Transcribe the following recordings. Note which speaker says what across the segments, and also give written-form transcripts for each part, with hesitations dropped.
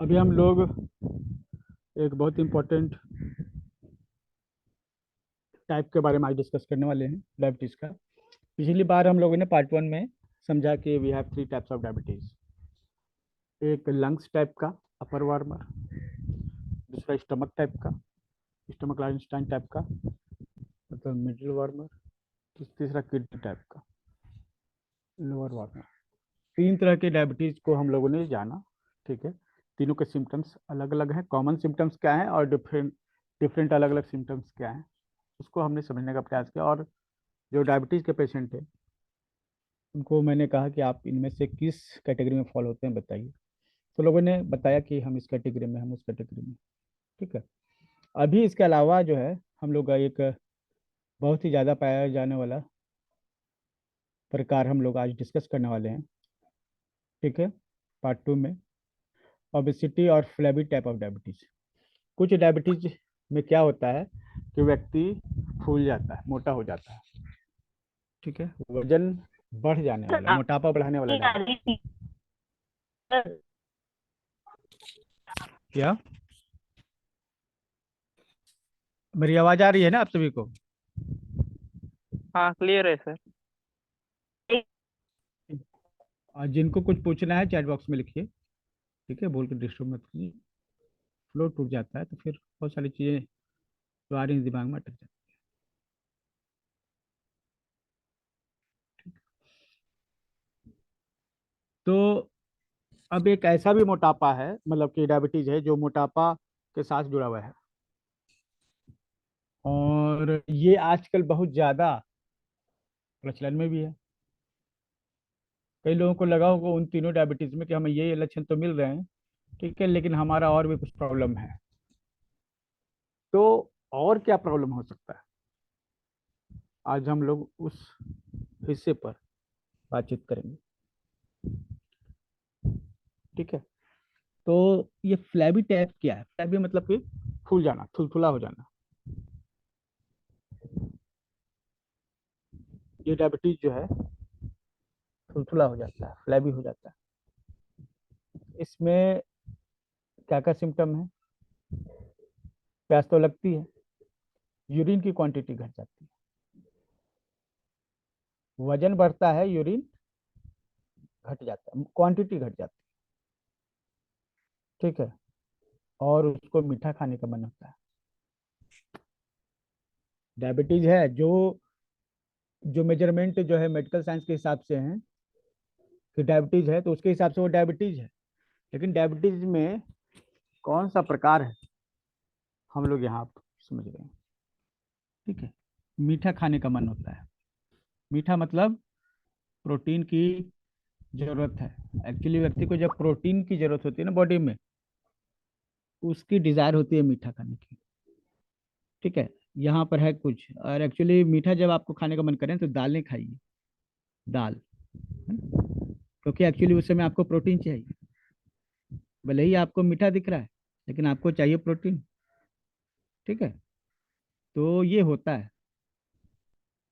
Speaker 1: अभी हम लोग एक बहुत इम्पोर्टेंट टाइप के बारे में आज डिस्कस करने वाले हैं, डायबिटीज़ का। पिछली बार हम लोगों ने पार्ट वन में समझा कि we have three types of diabetes. एक लंग्स टाइप का, अपर वार्मर। दूसरा स्टमक टाइप का, स्टमक लाइनस्टाइन टाइप का, मतलब मिडिल वार्मर। तीसरा किडनी टाइप का, लोअर वार्मर। तीन तरह के डायबिटीज़ को हम लोगों ने जाना। ठीक है, तीनों के सिम्टम्स अलग अलग हैं। कॉमन सिम्टम्स क्या हैं और डिफरेंट डिफरेंट अलग अलग सिम्टम्स क्या हैं, उसको हमने समझने का प्रयास किया। और जो डायबिटीज़ के पेशेंट हैं उनको मैंने कहा कि आप इनमें से किस कैटेगरी में फॉलो होते हैं बताइए। तो लोगों ने बताया कि हम इस कैटेगरी में, हम उस कैटेगरी में। ठीक है। अभी इसके अलावा जो है हम लोग का एक बहुत ही ज़्यादा पाया जाने वाला प्रकार हम लोग आज डिस्कस करने वाले हैं। ठीक है, पार्ट टू में ओबेसिटी और फ्लैबी टाइप ऑफ डायबिटीज़। कुछ डायबिटीज में क्या होता है कि व्यक्ति फूल जाता है, मोटा हो जाता है। ठीक है, वजन बढ़ जाने वाला, मोटापा बढ़ाने वाला डायबिटीज। क्या मेरी आवाज आ रही है ना आप सभी को?
Speaker 2: हाँ, क्लियर है सर।
Speaker 1: और जिनको कुछ पूछना है चैट बॉक्स में लिखिए। ठीक है, बोल के डिस्टर्ब मत कीजिए। फ्लो टूट जाता है तो फिर बहुत सारी चीज़ें जो आ रही हैं दिमाग में अटक जाती हैं। तो अब एक ऐसा भी मोटापा है, मतलब कि डायबिटीज है जो मोटापा के साथ जुड़ा हुआ है, और ये आजकल बहुत ज़्यादा प्रचलन में भी है। कई लोगों को लगा होगा उन तीनों डायबिटीज में कि हमें ये लक्षण तो मिल रहे हैं, ठीक है, लेकिन हमारा और भी कुछ प्रॉब्लम है। तो और क्या प्रॉब्लम हो सकता है, आज हम लोग उस हिस्से पर बातचीत करेंगे। ठीक है, तो ये फ्लैबी टैप क्या है? फ्लैबी मतलब कि फूल जाना, थुलथुला हो जाना। ये डायबिटीज जो है थुलथुला हो जाता है, फ्लैबी हो जाता है। इसमें क्या क्या सिम्टम है? प्यास तो लगती है, यूरिन की क्वांटिटी घट जाती है, वजन बढ़ता है, यूरिन घट जाता है, क्वांटिटी घट जाती है। ठीक है, और उसको मीठा खाने का मन होता है। डायबिटीज है जो जो मेजरमेंट जो है मेडिकल साइंस के हिसाब से है कि डायबिटीज है, तो उसके हिसाब से वो डायबिटीज है। लेकिन डायबिटीज में कौन सा प्रकार है हम लोग यहाँ समझ रहे हैं। ठीक है, मीठा खाने का मन होता है। मीठा मतलब प्रोटीन की जरूरत है। एक्चुअली व्यक्ति को जब प्रोटीन की जरूरत होती है ना बॉडी में, उसकी डिजायर होती है मीठा खाने की। ठीक है, यहाँ पर है कुछ, और एक्चुअली मीठा जब आपको खाने का मन करें तो दालें खाइए, दाल, है ना? क्योंकि एक्चुअली उस समय आपको प्रोटीन चाहिए। भले ही आपको मीठा दिख रहा है लेकिन आपको चाहिए प्रोटीन। ठीक है, तो ये होता है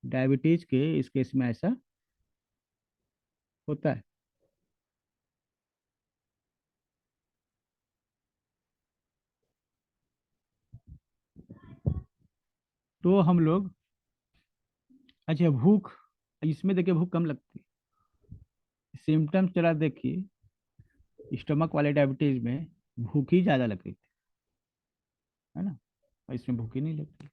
Speaker 1: डायबिटीज के इस केस में, ऐसा होता है। तो हम लोग, अच्छा भूख, इसमें देखिए भूख कम लगती है। सिम्टम्स चला देखिए, स्टमक वाले डायबिटीज में भूख ही ज्यादा लग रही थी, है ना, और इसमें भूख ही नहीं लगती।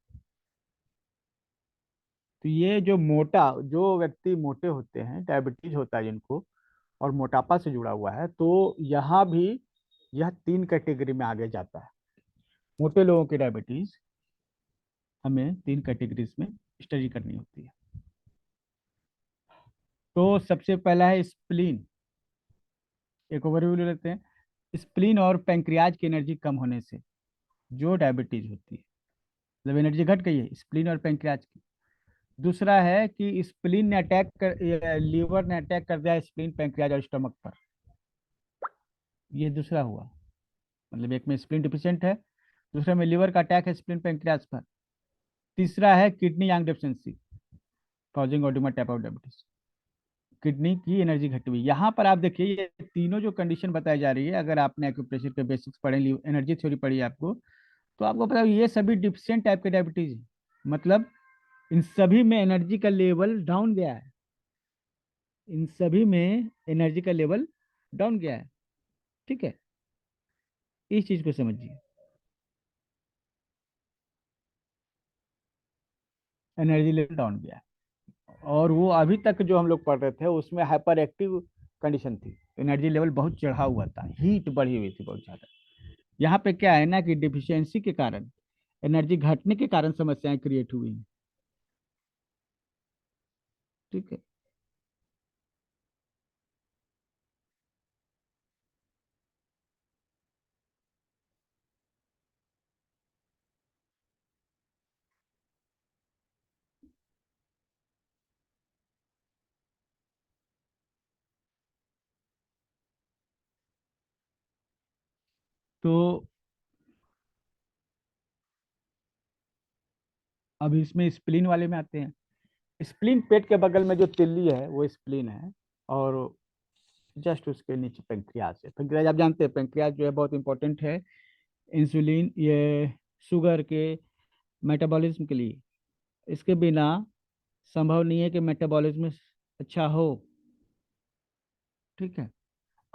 Speaker 1: तो ये जो मोटा, जो व्यक्ति मोटे होते हैं, डायबिटीज होता है जिनको, और मोटापा से जुड़ा हुआ है, तो यहाँ भी यह तीन कैटेगरी में आगे जाता है। मोटे लोगों की डायबिटीज हमें तीन कैटेगरीज में स्टडी करनी होती है। तो सबसे पहला है स्प्लीन। एक ओवरव्यू ले लेते हैं। स्प्लीन और पैंक्रियाज की एनर्जी कम होने से जो डायबिटीज होती है, मतलब एनर्जी घट गई है स्प्लीन और पैंक्रियाज की। दूसरा है कि स्प्लीन ने अटैक कर, लीवर ने अटैक कर दिया स्प्लीन, पैंक्रियाज और स्टमक पर। ये दूसरा हुआ, मतलब एक में स्प्लीन डिफिशिएंट है, दूसरे में लीवर का अटैक है स्प्लीन पैंक्रियाज पर। तीसरा है kidney yang deficiency causing oedema type of diabetes. Kidney की एनर्जी घटी हुई। यहाँ पर आप देखिए ये तीनों जो कंडीशन बताई जा रही है, अगर आपने एक्यूप्रेशर के बेसिक्स पढ़े ली, एनर्जी थ्योरी पढ़ी है आपको, तो आपको पता है ये सभी डिफरेंट टाइप के डायबिटीज है। मतलब इन सभी में एनर्जी का लेवल डाउन गया है, इन सभी में एनर्जी का लेवल डाउन गया है। ठीक है, इस चीज को समझिए, एनर्जी लेवल डाउन गया है। और वो अभी तक जो हम लोग पढ़ रहे थे उसमें हाइपर एक्टिव कंडीशन थी, एनर्जी लेवल बहुत चढ़ा हुआ था, हीट बढ़ी हुई थी बहुत ज्यादा। यहाँ पे क्या है ना कि डिफिशियंसी के कारण, एनर्जी घटने के कारण समस्याएं क्रिएट हुई हैं। ठीक है। तो अब इसमें स्प्लीन वाले में आते हैं। स्प्लीन पेट के बगल में जो तिल्ली है वो स्प्लीन है, और जस्ट उसके नीचे पेंक्रियाज है। पेंक्रियाज आप जानते हैं, पेंक्रियाज जो है बहुत इंपॉर्टेंट है इंसुलिन, ये शुगर के मेटाबॉलिज्म के लिए। इसके बिना संभव नहीं है कि मेटाबॉलिज्म अच्छा हो। ठीक है।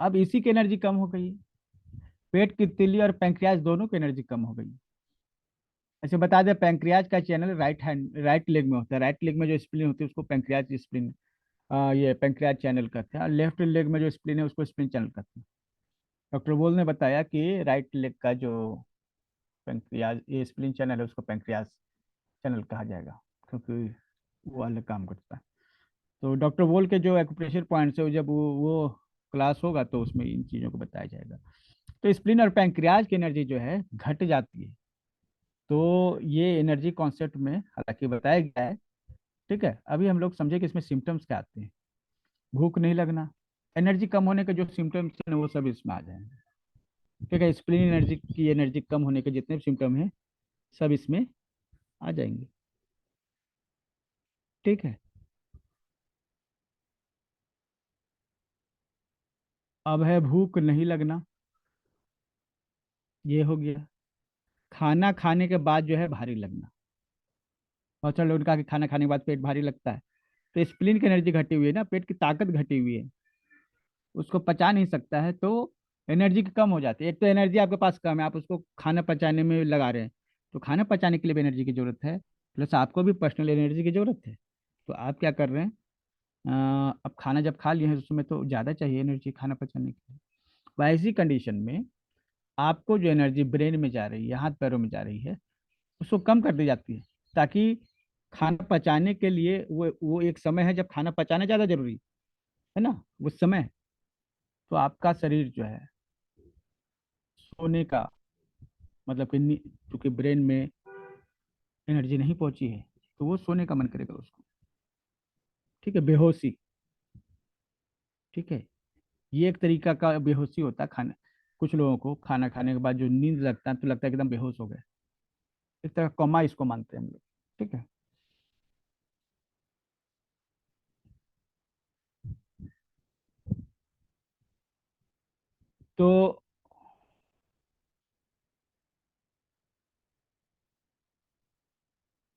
Speaker 1: अब इसी की एनर्जी कम हो गई है, पेट की तिल्ली और पेंक्रियाज दोनों की एनर्जी कम हो गई है। अच्छा बता दें, पेंक्रियाज का चैनल राइट लेग में होता है, राइट लेग में जो स्प्लीन होती है उसको पेंक्रियाज स्प्लीन, ये पेंक्रियाज चैनल कहते हैं, और लेफ्ट लेग में जो स्प्लीन है उसको स्प्लीन चैनल कहते हैं। डॉक्टर बोल ने बताया कि राइट लेग का जो पेंक्रियाज ये स्प्लीन चैनल है उसको पेंक्रियाज चैनल कहा जाएगा, क्योंकि वो अलग काम करता है। तो डॉक्टर बोल के जो एक्यूप्रेशर पॉइंट्स है, जब वो क्लास होगा तो उसमें इन चीज़ों को बताया जाएगा। तो स्प्लीन और पैंक्रियाज की एनर्जी जो है घट जाती है। तो ये एनर्जी कॉन्सेप्ट में हालांकि बताया गया है। ठीक है, अभी हम लोग समझे कि इसमें सिम्टम्स क्या आते हैं। भूख नहीं लगना, एनर्जी कम होने के जो सिम्टम्स हैं वो सब इसमें आ जाएंगे। ठीक है, स्प्लीन एनर्जी की एनर्जी कम होने के जितने भी सिम्टम हैं सब इसमें आ जाएंगे। ठीक है। अब है भूख नहीं लगना, ये हो गया। खाना खाने के बाद जो है भारी लगना, बहुत सारे लोगों का कि खाना खाने के बाद पेट भारी लगता है, तो स्प्लीन की एनर्जी घटी हुई है ना, पेट की ताकत घटी हुई है, उसको पचा नहीं सकता है, तो एनर्जी की कम हो जाती है। एक तो एनर्जी आपके पास कम है, आप उसको खाना पचाने में लगा रहे हैं, तो खाना पचाने के लिए भी एनर्जी की जरूरत है, प्लस आपको भी पर्सनल एनर्जी की जरूरत है। तो आप क्या कर रहे हैं, अब खाना जब खा लिए हैं उसमें तो ज़्यादा चाहिए एनर्जी खाना पचाने के लिए। वैसी कंडीशन में आपको जो एनर्जी ब्रेन में जा रही है, हाथ पैरों में जा रही है, उसको कम कर दी जाती है, ताकि खाना पचाने के लिए वो एक समय है जब खाना पचाना ज़्यादा जरूरी है ना, उस समय तो आपका शरीर जो है सोने का, मतलब कि क्योंकि ब्रेन में एनर्जी नहीं पहुंची है तो वो सोने का मन करेगा उसको। ठीक है, बेहोशी। ठीक है, ये एक तरीका का बेहोशी होता है खाना, कुछ लोगों को खाना खाने के बाद जो नींद लगता है तो लगता है कि एकदम बेहोश हो गए, एक तरह कोमा इसको मानते हैं हम लोग। ठीक है। तो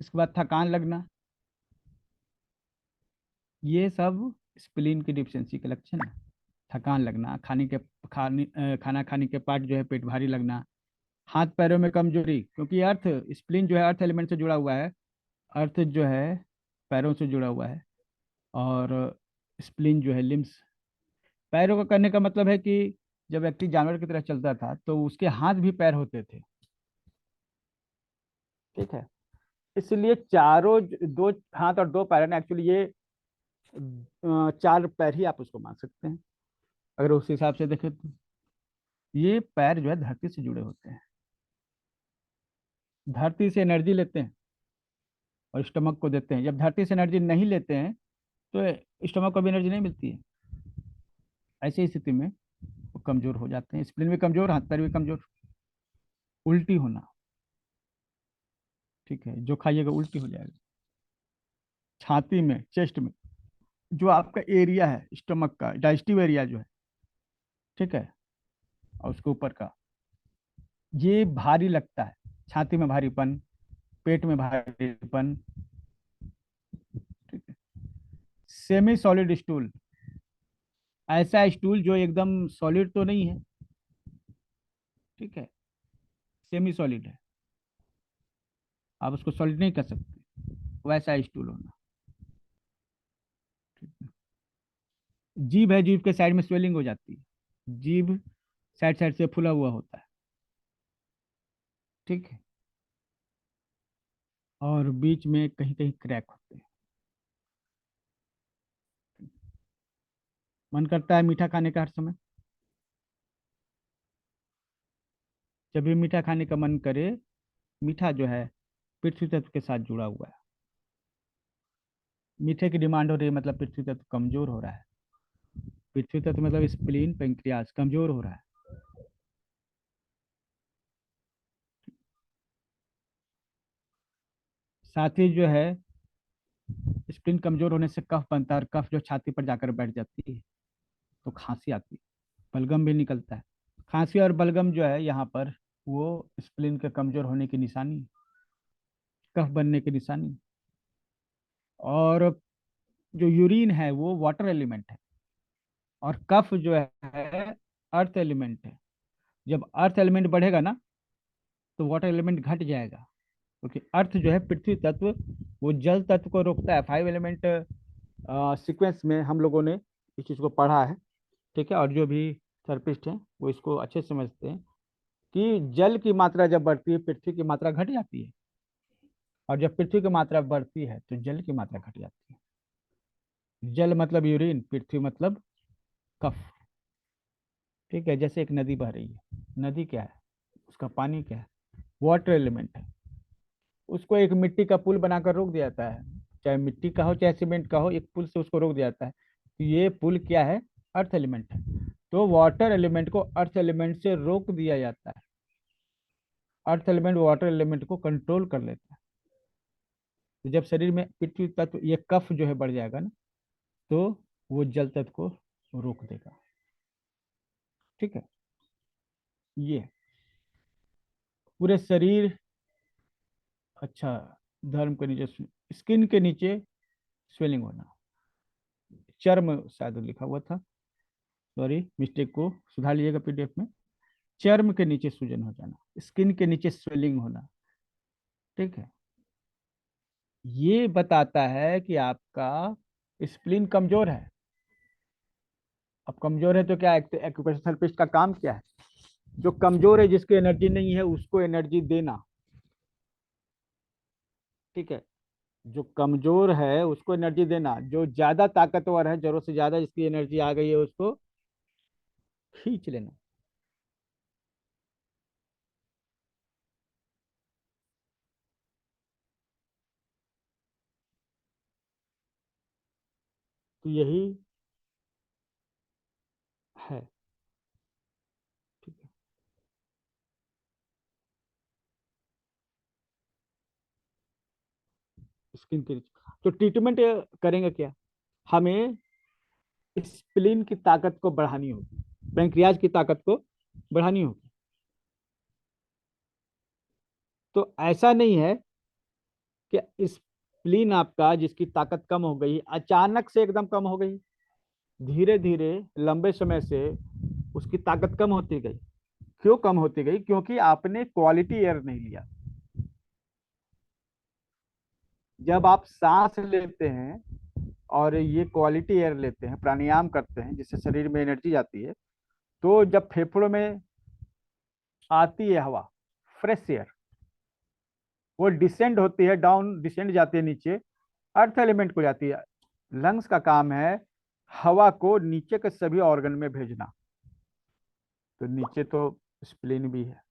Speaker 1: इसके बाद थकान लगना, ये सब स्प्लीन की डिफिशियंसी के लक्षण है। थकान लगना, खाना खाने के बाद जो है पेट भारी लगना, हाथ पैरों में कमजोरी, क्योंकि अर्थ स्प्लीन जो है अर्थ एलिमेंट से जुड़ा हुआ है, अर्थ जो है पैरों से जुड़ा हुआ है, और स्प्लीन जो है लिम्स। पैरों का करने का मतलब है कि जब व्यक्ति जानवर की तरह चलता था तो उसके हाथ भी पैर होते थे। ठीक है, इसलिए चारों दो हाथ और दो पैर है ना, एक्चुअली ये चार पैर ही आप उसको मान सकते हैं, अगर उस हिसाब से देखें तो। ये पैर जो है धरती से जुड़े होते हैं, धरती से एनर्जी लेते हैं और स्टमक को देते हैं। जब धरती से एनर्जी नहीं लेते हैं तो स्टमक को भी एनर्जी नहीं मिलती है। ऐसी स्थिति में वो कमजोर हो जाते हैं, स्प्लीन भी कमजोर, हाथ पैर भी कमजोर। उल्टी होना, ठीक है, जो खाइएगा उल्टी हो जाएगा, छाती में, चेस्ट में। जो आपका एरिया है स्टमक का, डाइजेस्टिव एरिया जो है, ठीक है, और उसके ऊपर का, ये भारी लगता है। छाती में भारीपन, पेट में भारीपन, ठीक है। सेमी सॉलिड स्टूल, ऐसा स्टूल जो एकदम सॉलिड तो नहीं है, ठीक है, सेमी सॉलिड है, आप उसको सॉलिड नहीं कर सकते, वैसा स्टूल होना। ठीक है। जीभ है, जीभ के साइड में स्वेलिंग हो जाती है, जीभ साइड साइड से फूला हुआ होता है, ठीक है, और बीच में कहीं कहीं क्रैक होते हैं। मन करता है मीठा खाने का हर समय। जब भी मीठा खाने का मन करे, मीठा जो है पृथ्वी तत्व के साथ जुड़ा हुआ है। मीठे की डिमांड हो रही है, मतलब पृथ्वी तत्व कमजोर हो रहा है। पृथ्वी तत्व मतलब स्प्लीन पेंक्रियाज कमजोर हो रहा है। साथ ही जो है, स्प्लीन कमजोर होने से कफ बनता है, और कफ जो छाती पर जाकर बैठ जाती है तो खांसी आती है, बलगम भी निकलता है। खांसी और बलगम जो है यहाँ पर, वो स्प्लीन के कमजोर होने की निशानी, कफ बनने की निशानी। और जो यूरिन है वो वाटर एलिमेंट है, और कफ जो है अर्थ एलिमेंट है। जब अर्थ एलिमेंट बढ़ेगा ना, तो वाटर एलिमेंट घट जाएगा, क्योंकि अर्थ जो है पृथ्वी तत्व, वो जल तत्व को रोकता है। 5 एलिमेंट सीक्वेंस में हम लोगों ने इस चीज को पढ़ा है, ठीक है, और जो भी थेरेपिस्ट हैं वो इसको अच्छे से समझते हैं कि जल की मात्रा जब बढ़ती है, पृथ्वी की मात्रा घट जाती है, और जब पृथ्वी की मात्रा बढ़ती है तो जल की मात्रा घट जाती है। जल मतलब यूरिन, पृथ्वी मतलब कफ, ठीक है। जैसे एक नदी बह रही है, नदी क्या है, उसका पानी क्या है, वाटर एलिमेंट है। उसको एक मिट्टी का पुल बनाकर रोक दिया जाता है, चाहे मिट्टी का हो चाहे सीमेंट का हो, एक पुल से उसको रोक दिया जाता है। तो ये पुल क्या है, अर्थ एलिमेंट है। तो वाटर एलिमेंट को अर्थ एलिमेंट से रोक दिया जाता है। अर्थ एलिमेंट वाटर एलिमेंट को कंट्रोल कर लेता है। तो जब शरीर में पृथ्वी तत्व, ये कफ जो है बढ़ जाएगा ना, तो वो जल तत्व को रोक देगा, ठीक है। ये पूरे शरीर, अच्छा, धर्म के नीचे, स्किन के नीचे स्वेलिंग होना, चर्म शायद लिखा हुआ था, सॉरी मिस्टेक को सुधार लीजिएगा पीडीएफ में। चर्म के नीचे सूजन हो जाना, स्किन के नीचे स्वेलिंग होना, ठीक है। ये बताता है कि आपका स्प्लीन कमजोर है। अब कमजोर है तो क्या, एक्यूप्रेशर थेरेपिस्ट का काम क्या है, जो कमजोर है, जिसकी एनर्जी नहीं है, उसको एनर्जी देना, ठीक है। जो कमजोर है उसको एनर्जी देना, जो ज्यादा ताकतवर है, जरूरत से ज्यादा जिसकी एनर्जी आ गई है, उसको खींच लेना। तो यही है, ठीक है। स्किन के नीचे तो ट्रीटमेंट करेंगे क्या, हमें स्प्लीन की ताकत को बढ़ानी होगी, पैंक्रियाज की ताकत को बढ़ानी होगी। तो ऐसा नहीं है कि स्प्लीन आपका, जिसकी ताकत कम हो गई, अचानक से एकदम कम हो गई, धीरे धीरे लंबे समय से उसकी ताकत कम होती गई। क्यों कम होती गई, क्योंकि आपने क्वालिटी एयर नहीं लिया। जब आप सांस लेते हैं और ये क्वालिटी एयर लेते हैं, प्राणायाम करते हैं, जिससे शरीर में एनर्जी जाती है, तो जब फेफड़ों में आती है हवा, फ्रेश एयर, वो डिसेंड होती है, डाउन डिसेंड जाती है नीचे, अर्थ एलिमेंट को जाती है। लंग्स का काम है हवा को नीचे के सभी ऑर्गन में भेजना। तो नीचे तो स्प्लीन भी है,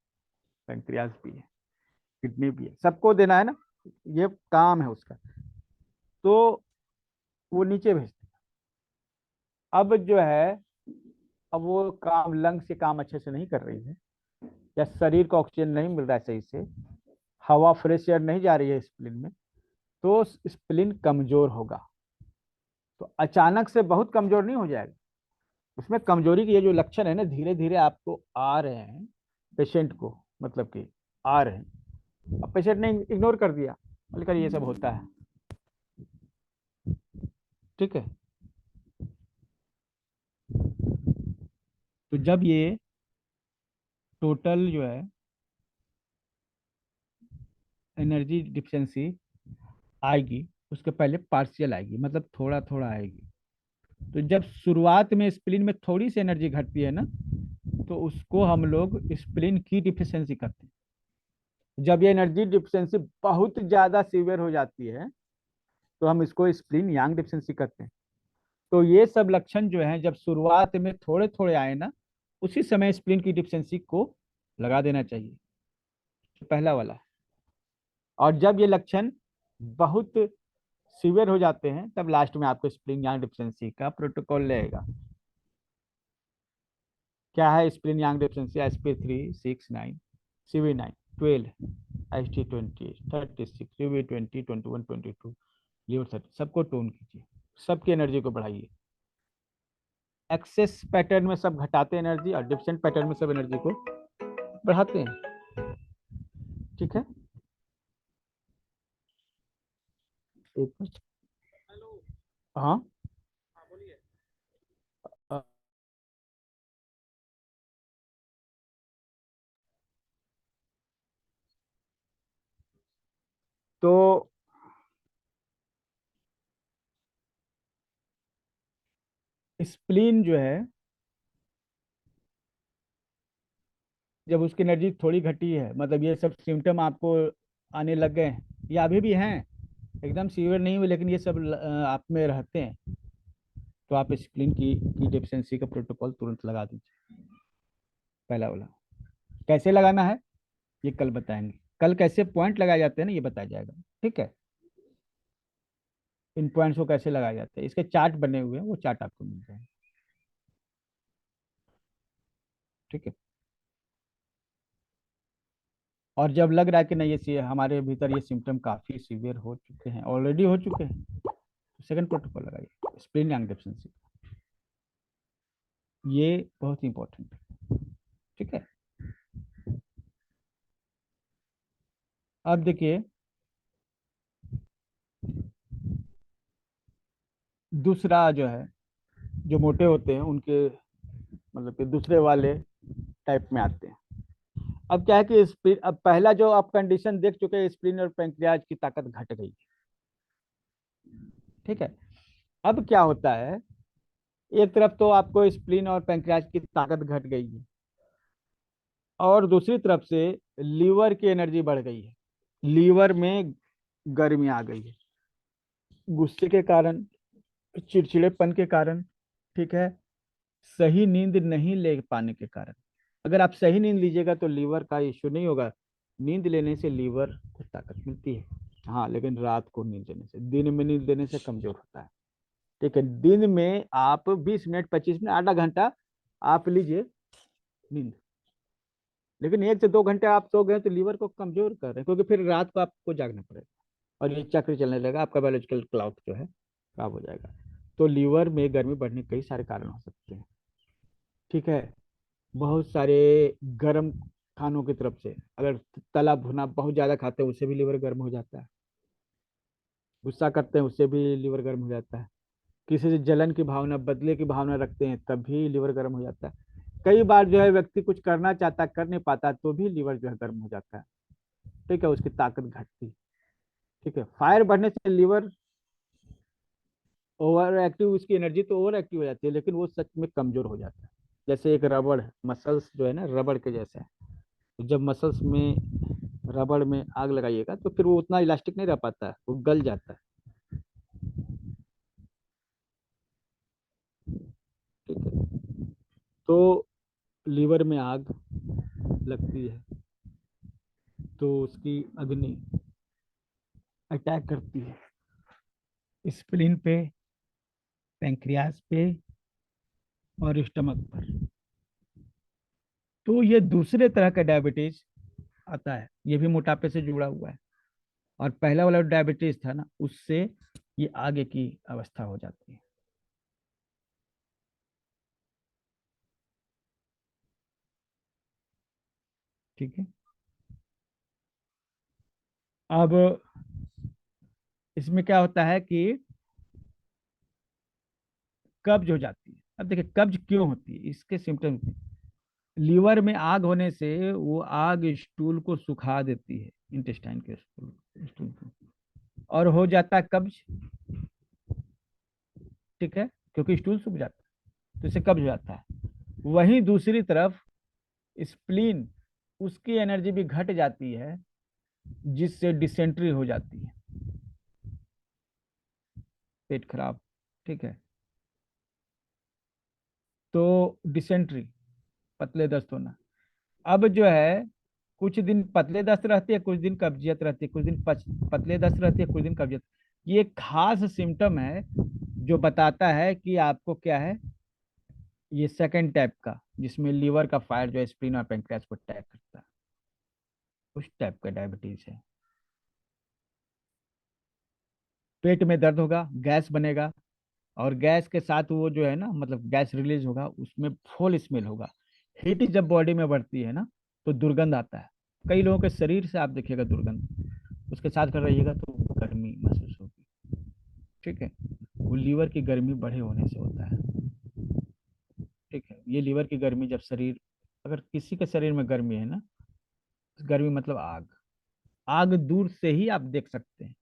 Speaker 1: पेंक्रियाज भी है, किडनी भी है, सबको देना है ना, ये काम है उसका। तो वो नीचे भेजते हैं। अब जो है, अब वो काम लंग से काम अच्छे से नहीं कर रही है, या शरीर को ऑक्सीजन नहीं मिल रहा है सही से, हवा फ्रेश एयर नहीं जा रही है स्प्लिन में, तो स्प्लिन कमजोर होगा। तो तो अचानक से बहुत कमजोर नहीं हो जाएगा। उसमें कमजोरी के ये जो लक्षण है ना, धीरे धीरे आपको आ रहे हैं पेशेंट को, मतलब कि आ रहे हैं। अब पेशेंट ने इग्नोर कर दिया, बोले ये सब होता है, ठीक है। तो जब ये टोटल जो है एनर्जी डिफिशियंसी आएगी, उसके पहले पार्शियल आएगी, मतलब थोड़ा थोड़ा आएगी। तो जब शुरुआत में स्प्लीन में थोड़ी सी एनर्जी घटती है ना, तो उसको हम लोग स्प्लीन की डिफिशियंसी कहते हैं। जब ये एनर्जी डिफिशियंसी बहुत ज्यादा सीवियर हो जाती है, तो हम इसको स्प्लीन यांग डिफिशियंसी कहते हैं। तो ये सब लक्षण जो है, जब शुरुआत में थोड़े थोड़े आए ना, उसी समय स्प्लीन की डिफिशियंसी को लगा देना चाहिए, पहला वाला। और जब ये लक्षण बहुत सीवियर हो जाते हैं, तब लास्ट में आपको स्प्लीन यांग डिफिशियंसी का प्रोटोकॉल लेगा। क्या है स्प्लीन यांग deficiency? SP3, 6, 9, CV9, 12, ST20, 36, UV20, 21, 22, liver 30, सबको टोन कीजिए, सबकी एनर्जी को बढ़ाइए। एक्सेस पैटर्न में सब घटाते हैं एनर्जी, और डिफिशिएंट पैटर्न में सब एनर्जी को बढ़ाते हैं, ठीक है। एक मिनट। हाँ, अ, तो स्प्लीन जो है, जब उसकी एनर्जी थोड़ी घटी है, मतलब ये सब सिम्टम आपको आने लग गए हैं, या अभी भी हैं, एकदम सीवियर नहीं हुए, लेकिन ये सब आप में रहते हैं, तो आप स्प्लीन की डेफिशिएंसी का प्रोटोकॉल तुरंत लगा दीजिए, पहला वाला। कैसे लगाना है ये कल बताएंगे, कल कैसे पॉइंट लगाए जाते हैं ना, ये बताया जाएगा, ठीक है। इन पॉइंट्स को कैसे लगाए जाते हैं, इसके चार्ट बने हुए हैं, वो चार्ट आपको मिल जाएंगे, ठीक है। और जब लग रहा है कि नहीं, हमारे भीतर ये सिम्टम काफी सीवियर हो चुके हैं, ऑलरेडी हो चुके हैं, तो सेकंड प्रोटोकॉल लगाइए, स्प्लीन यांग डेफिशिएंसी। ये बहुत इंपॉर्टेंट है, ठीक है। अब देखिए, दूसरा जो है, जो मोटे होते हैं उनके, मतलब कि दूसरे वाले टाइप में आते हैं। अब क्या है कि स्प्लीन, अब पहला जो आप कंडीशन देख चुके हैं, स्प्लीन और पैंक्रियाज की ताकत घट गई, ठीक है। अब क्या होता है, एक तरफ तो आपको स्प्लीन और पैंक्रियाज की ताकत घट गई है, और दूसरी तरफ से लीवर की एनर्जी बढ़ गई है, लीवर में गर्मी आ गई है, गुस्से के कारण, चिड़चिड़ेपन के कारण, ठीक है, सही नींद नहीं ले पाने के कारण। अगर आप सही नींद लीजिएगा तो लीवर का इश्यू नहीं होगा, नींद लेने से लीवर को ताकत मिलती है। हाँ, लेकिन रात को नींद लेने से, दिन में नींद लेने से कमजोर होता है, ठीक है। दिन में आप 20 मिनट, 25 मिनट, आधा घंटा आप लीजिए नींद, लेकिन 1 से 2 घंटे आप सो गए तो लीवर को कमजोर कर रहे हैं, क्योंकि फिर रात को आपको जागना पड़ेगा, और ये चक्र चलने लगेगा, आपका बायोलॉजिकल क्लॉक जो है खराब हो जाएगा। तो लीवर में गर्मी बढ़ने के कई सारे कारण हो सकते हैं, ठीक है। बहुत सारे गर्म खानों की तरफ से, अगर तला भुना बहुत ज्यादा खाते हैं उससे भी लीवर गर्म हो जाता है, गुस्सा करते हैं उससे भी लीवर गर्म हो जाता है, किसी से जलन की भावना, बदले की भावना रखते हैं तब भी लीवर गर्म हो जाता है। कई बार जो है व्यक्ति कुछ करना चाहता, कर नहीं पाता, तो भी लीवर जो है गर्म हो जाता है, ठीक है, उसकी ताकत घटती, ठीक है। फायर बढ़ने से लीवर ओवर एक्टिव, उसकी एनर्जी तो ओवर एक्टिव हो जाती है, लेकिन वो सच में कमजोर हो जाता है। जैसे एक रबड़, मसल्स जो है ना रबड़ के जैसे है, तो जब मसल्स में, रबड़ में आग लगाइएगा तो फिर वो उतना इलास्टिक नहीं रह पाता है, वो गल जाता है, ठीक है। तो लीवर में आग लगती है, तो उसकी अग्नि अटैक करती है स्प्लीन पे, पैंक्रियाज पे, और स्टमक पर। तो ये दूसरे तरह का डायबिटीज आता है, ये भी मोटापे से जुड़ा हुआ है, और पहला वाला डायबिटीज था ना, उससे ये आगे की अवस्था हो जाती है, ठीक है। अब इसमें क्या होता है कि कब्ज हो जाती है। अब देखिए कब्ज क्यों होती है, इसके सिम्टम्स। लीवर में आग होने से वो आग स्टूल को सुखा देती है, इंटेस्टाइन के स्टूल को, और हो जाता है कब्ज। ठीक है, क्योंकि स्टूल सूख जाता है तो इसे कब्ज हो जाता है। वहीं दूसरी तरफ स्प्लीन, उसकी एनर्जी भी घट जाती है, जिससे डिसेंट्री हो जाती है, पेट खराब। ठीक है, तो डिसेंट्री, पतले दस्त होना। अब जो है कुछ दिन पतले दस्त रहती है, कुछ दिन कब्जियत रहती है, कुछ दिन पतले दस्त रहती है, कुछ दिन कब्जियत। ये खास सिम्टम है जो बताता है कि आपको क्या है, ये सेकंड टाइप का, जिसमें लीवर का फायर जो है स्प्लीन और पेंक्रियास को अटैक करता है, उस टाइप का डायबिटीज है। पेट में दर्द होगा, गैस बनेगा, और गैस के साथ वो जो है ना, मतलब गैस रिलीज होगा, उसमें फुल स्मेल होगा। हीट जब बॉडी में बढ़ती है ना, तो दुर्गंध आता है। कई लोगों के शरीर से आप देखिएगा दुर्गंध, उसके साथ कर रहिएगा तो गर्मी महसूस होगी। ठीक है, वो लीवर की गर्मी बढ़े होने से होता है। ठीक है, ये लीवर की गर्मी जब शरीर, अगर किसी के शरीर में गर्मी है ना, गर्मी मतलब आग। आग दूर से ही आप देख सकते हैं,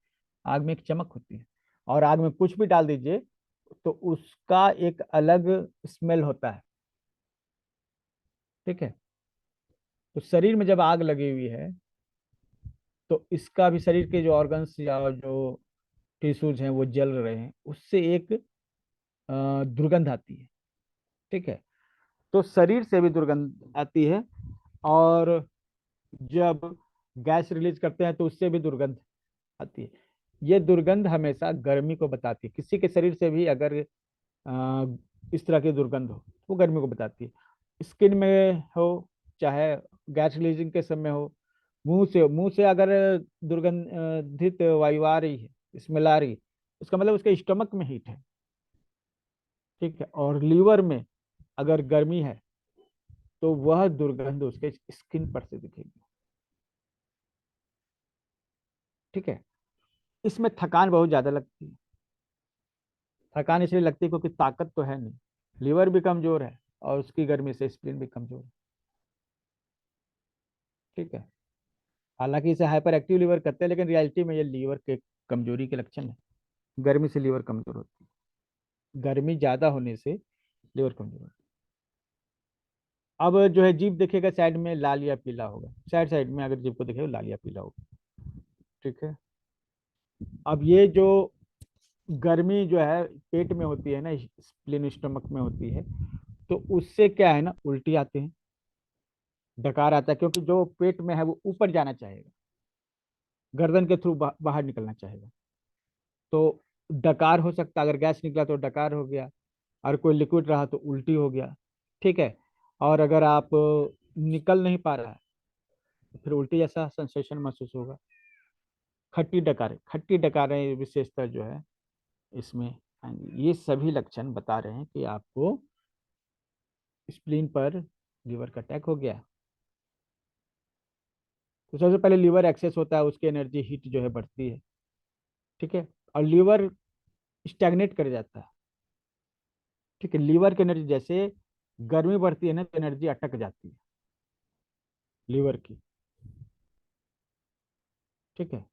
Speaker 1: आग में एक चमक होती है, और आग में कुछ भी डाल दीजिए तो उसका एक अलग स्मेल होता है। ठीक है, तो शरीर में जब आग लगी हुई है, तो इसका भी शरीर के जो ऑर्गन्स या जो टिश्यूज हैं वो जल रहे हैं, उससे एक दुर्गंध आती है। ठीक है, तो शरीर से भी दुर्गंध आती है, और जब गैस रिलीज करते हैं तो उससे भी दुर्गंध आती है। ये दुर्गंध हमेशा गर्मी को बताती है। किसी के शरीर से भी अगर इस तरह की दुर्गंध हो, वो गर्मी को बताती है। स्किन में हो, चाहे गैस रिलीजिंग के समय हो, मुंह से अगर दुर्गंधित वायु आ रही है, स्मेल आ रही है, उसका मतलब उसके स्टमक में हीट है। ठीक है, और लीवर में अगर गर्मी है तो वह दुर्गंध उसके स्किन पर से दिखेगी। ठीक है, इसमें थकान बहुत ज्यादा लगती है। थकान इसलिए लगती है क्योंकि ताकत तो है नहीं, लीवर भी कमजोर है, और उसकी गर्मी से स्प्लीन भी कमजोर है। ठीक है, हालांकि इसे हाइपर एक्टिव लीवर करते हैं, लेकिन रियलिटी में ये लीवर के कमजोरी के लक्षण है। गर्मी से लीवर कमजोर होती है, गर्मी ज्यादा होने से लीवर कमजोर होती है। अब जो है जीभ देखेगा, साइड में लाल या पीला होगा, साइड साइड में अगर जीभ को देखेगा लाल या पीला होगा। ठीक है, अब ये जो गर्मी जो है पेट में होती है ना, स्प्लीन स्टमक में होती है, तो उससे क्या है ना, उल्टी आते हैं, डकार आता है, क्योंकि जो पेट में है वो ऊपर जाना चाहेगा, गर्दन के थ्रू बाहर निकलना चाहेगा, तो डकार हो सकता है। अगर गैस निकला तो डकार हो गया, और कोई लिक्विड रहा तो उल्टी हो गया। ठीक है, और अगर आप निकल नहीं पा रहा है तो फिर उल्टी जैसा सेंसेशन महसूस होगा। खट्टी डकारें विशेषतर जो है इसमें आएंगी। ये सभी लक्षण बता रहे हैं कि आपको स्प्लीन पर लीवर का अटैक हो गया। तो सबसे पहले लीवर एक्सेस होता है, उसकी एनर्जी हीट जो है बढ़ती है। ठीक है, और लीवर स्टैग्नेट कर जाता है। ठीक है, लीवर की एनर्जी जैसे गर्मी बढ़ती है ना, तो एनर्जी अटक जाती है लीवर की। ठीक है,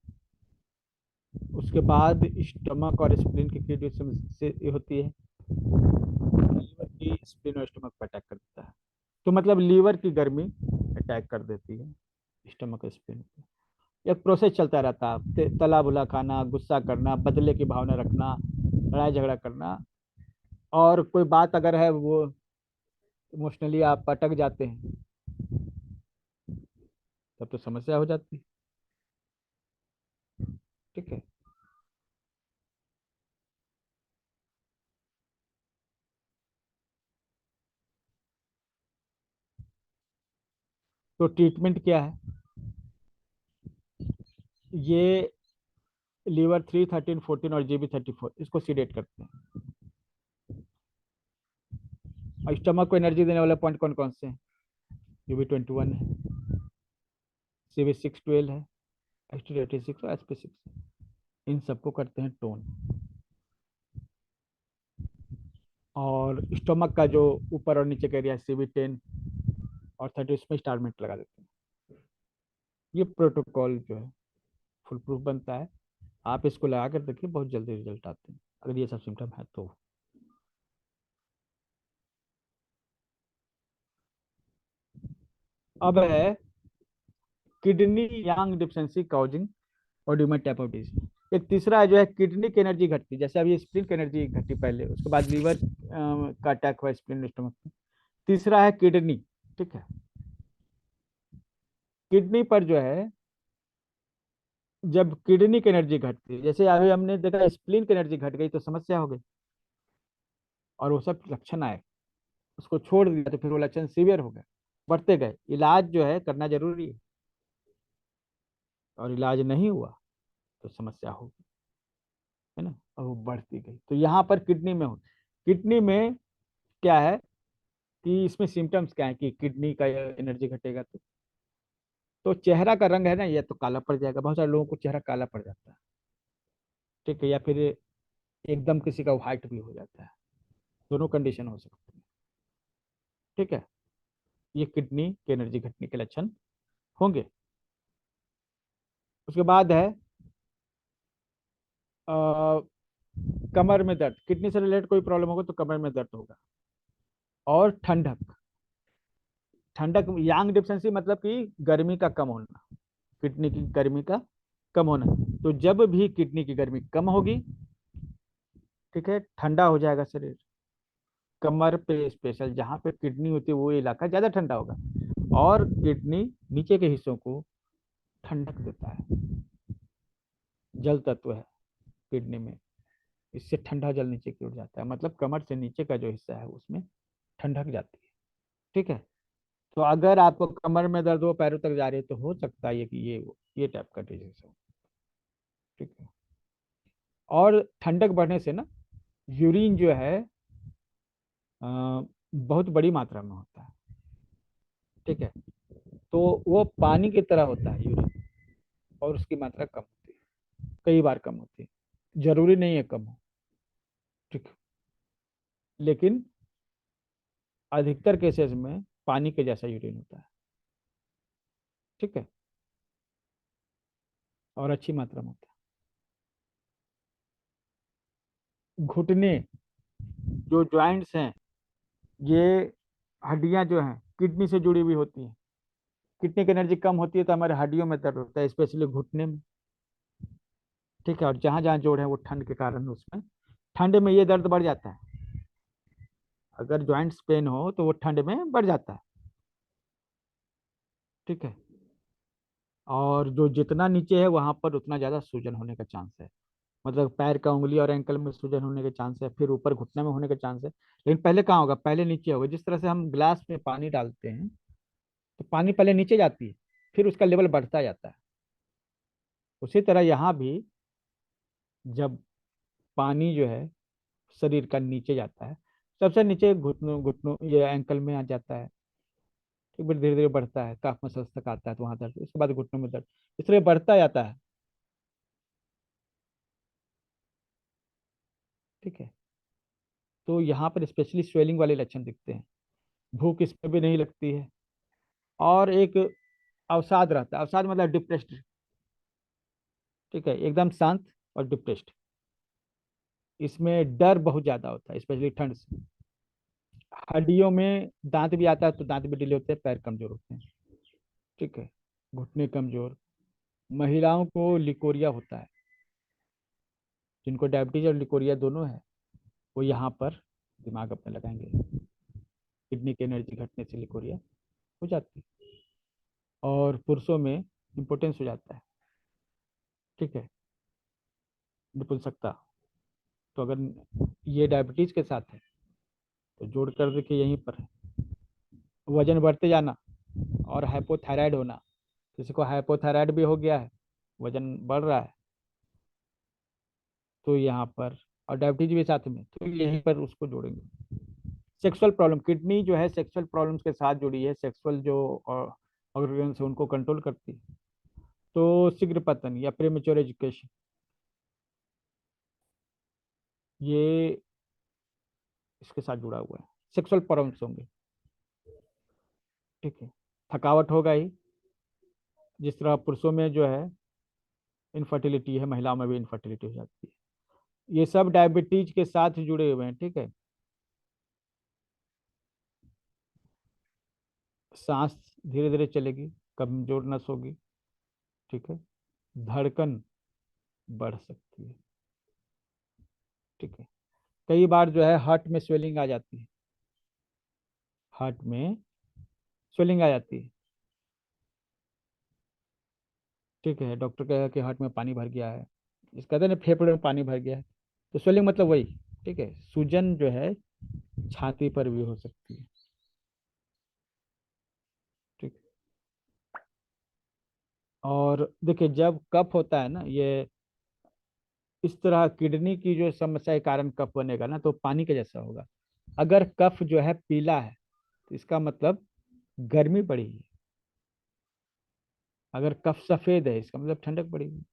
Speaker 1: उसके बाद स्टमक और स्प्लीन की क्रिएटिव से होती है, लीवर की स्प्लीन और स्टमक पर अटैक कर देता है। तो मतलब लीवर की गर्मी अटैक कर देती है स्टमक और स्प्लीन पे। एक प्रोसेस चलता रहता है, तला भुला खाना, गुस्सा करना, बदले की भावना रखना, लड़ाई झगड़ा करना, और कोई बात अगर है वो इमोशनली आप अटक जाते हैं, तब तो समस्या हो जाती है। ठीक है, तो ट्रीटमेंट क्या है, ये लीवर 3, 13, 14 और GB34 इसको सीडेट करते हैं। और स्टमक को एनर्जी देने वाले पॉइंट कौन कौन से हैं, UB21 है। CV612 है, HT86 और SP6, इन सबको करते हैं टोन। और स्टोमक का जो ऊपर और नीचे का एरिया CV10 और 30, उसमें स्टारमेंट लगा देते हैं। ये प्रोटोकॉल जो है फुल प्रूफ बनता है। आप इसको लगा कर देखिए, बहुत जल्दी रिजल्ट आते हैं अगर ये सब सिम्टम है तो। अब है kidney yang deficiency causing oedema type of disease. एक तीसरा जो है किडनी की एनर्जी घटती, जैसे अभी स्प्लीन की एनर्जी घटी पहले, उसके बाद लीवर का अटैक हुआ स्प्लीन स्टमक में। तीसरा है किडनी। ठीक है, किडनी पर जो है जब किडनी की एनर्जी घटती है, जैसे अभी हमने देखा स्प्लीन की एनर्जी घट गई तो समस्या हो गई और वो सब लक्षण आए, उसको छोड़ दिया तो फिर वो लक्षण सीवियर हो गए, बढ़ते गए। इलाज जो है करना जरूरी है, और इलाज नहीं हुआ तो समस्या होगी, है ना, और वो बढ़ती गई। तो यहाँ पर किडनी में हो, किडनी में क्या है कि इसमें सिम्टम्स क्या है कि किडनी का एनर्जी घटेगा तो चेहरा का रंग है ना, ये तो काला पड़ जाएगा, बहुत सारे लोगों को चेहरा काला पड़ जाता है। ठीक है, या फिर एकदम किसी का व्हाइट भी हो जाता है, दोनों कंडीशन हो सकती है। ठीक है, ये किडनी की एनर्जी घटने के लक्षण होंगे। उसके बाद है अ, कमर में दर्द, किडनी से रिलेटेड कोई प्रॉब्लम होगा तो कमर में दर्द होगा। और ठंडक, ठंडक यांग डिफिशिएंसी मतलब कि गर्मी का कम होना, किडनी की गर्मी का कम होना। तो जब भी किडनी की गर्मी कम होगी, ठीक है, ठंडा हो जाएगा शरीर। कमर पे स्पेशल जहाँ पे किडनी होती है वो इलाका ज्यादा ठंडा होगा, और किडनी नीचे के हिस्सों को ठंडक देता है। जल तत्व है किडनी में, इससे ठंडा जल नीचे की ओर जाता है, मतलब कमर से नीचे का जो हिस्सा है उसमें ठंडक जाती है। ठीक है, तो अगर आपको कमर में दर्द हो, पैरों तक जा रही है, तो हो सकता है कि ये टाइप का डिजीज हो। ठीक है, और ठंडक बढ़ने से ना यूरिन जो है बहुत बड़ी मात्रा में होता है। ठीक है, तो वो पानी की तरह होता है यूरिन, और उसकी मात्रा कम होती है, कई बार कम होती है, जरूरी नहीं है कम हो। ठीक है, लेकिन अधिकतर केसेस में पानी के जैसा यूरिन होता है। ठीक है, और अच्छी मात्रा में होता है। घुटने, जो जॉइंट्स हैं, ये हड्डियां जो हैं किडनी से जुड़ी हुई होती हैं। किडनी की एनर्जी कम होती है तो हमारे हड्डियों में दर्द होता है, स्पेशली घुटने में। ठीक है, और जहां जहां जोड़ है वो ठंड के कारण उसमें, ठंड में ये दर्द बढ़ जाता है। अगर जॉइंट्स पेन हो तो वो ठंड में बढ़ जाता है। ठीक है, और जो जितना नीचे है वहां पर उतना ज्यादा सूजन होने का चांस है, मतलब पैर का उंगली और एंकल में सूजन होने के चांस है, फिर ऊपर घुटने में होने के चांस है। लेकिन पहले कहाँ होगा, पहले नीचे होगा। जिस तरह से हम ग्लास में पानी डालते हैं तो पानी पहले नीचे जाती है, फिर उसका लेवल बढ़ता जाता है। उसी तरह यहाँ भी जब पानी जो है शरीर का नीचे जाता है, सबसे नीचे घुटनों घुटनों ये एंकल में आ जाता है, फिर धीरे धीरे बढ़ता है, काफ मसल्स तक आता है तो वहां दर्द, उसके बाद घुटनों में दर्द, इस तरह बढ़ता जाता है। ठीक है, तो यहाँ पर स्पेशली स्वेलिंग वाले लक्षण दिखते हैं। भूख इसमें भी नहीं लगती है, और एक अवसाद रहता है, अवसाद मतलब डिप्रेस्ड। ठीक है, एकदम शांत और डिप्रेस्ड। इसमें डर बहुत ज्यादा होता है, स्पेशली ठंड से। हड्डियों में दांत भी आता है तो दांत भी ढीले होते हैं, पैर कमजोर होते हैं। ठीक है, घुटने कमजोर। महिलाओं को लिकोरिया होता है, जिनको डायबिटीज और लिकोरिया दोनों है, वो यहाँ पर दिमाग अपने लगाएंगे। किडनी की एनर्जी घटने से लिकोरिया हो जाती है, और पुरुषों में इम्पोर्टेंस हो जाता है। ठीक है, नपुंसकता। तो अगर ये डायबिटीज के साथ है तो जोड़ कर देखिए यहीं पर है, वजन बढ़ते जाना और हाइपोथायराइड होना। किसी को हाइपोथायराइड भी हो गया है, वजन बढ़ रहा है, तो यहाँ पर, और डायबिटीज भी साथ में, तो यहीं पर उसको जोड़ेंगे। सेक्सुअल प्रॉब्लम, किडनी जो है सेक्सुअल प्रॉब्लम्स के साथ जुड़ी है, सेक्सुअल जो ऑर्गन्स है उनको कंट्रोल करती है। तो शीघ्र पतन या प्रीमेच्योर एजुकेशन, ये इसके साथ जुड़ा हुआ है। सेक्सुअल प्रॉब्लम्स होंगे, ठीक है। थकावट होगा ही, जिस तरह पुरुषों में जो है इनफर्टिलिटी है, महिलाओं में भी इनफर्टिलिटी हो जाती है। ये सब डायबिटीज के साथ जुड़े हुए हैं, ठीक है। सांस धीरे धीरे चलेगी, कमजोर नस होगी, ठीक है। धड़कन बढ़ सकती है, ठीक है। कई बार जो है हार्ट में स्वेलिंग आ जाती है, हार्ट में स्वेलिंग आ जाती है, ठीक है। डॉक्टर कहेगा कि हार्ट में पानी भर गया है, इस कहते हैं ना फेफड़े में पानी भर गया है। तो स्वेलिंग मतलब वही, ठीक है। सूजन जो है छाती पर भी हो सकती है, ठीक। और देखिए जब कफ होता है ना, ये इस तरह किडनी की जो समस्या के कारण कफ बनेगा ना, तो पानी के जैसा होगा। अगर कफ जो है पीला है तो इसका मतलब गर्मी बढ़ी है। अगर कफ सफेद है इसका मतलब ठंडक बढ़ी है,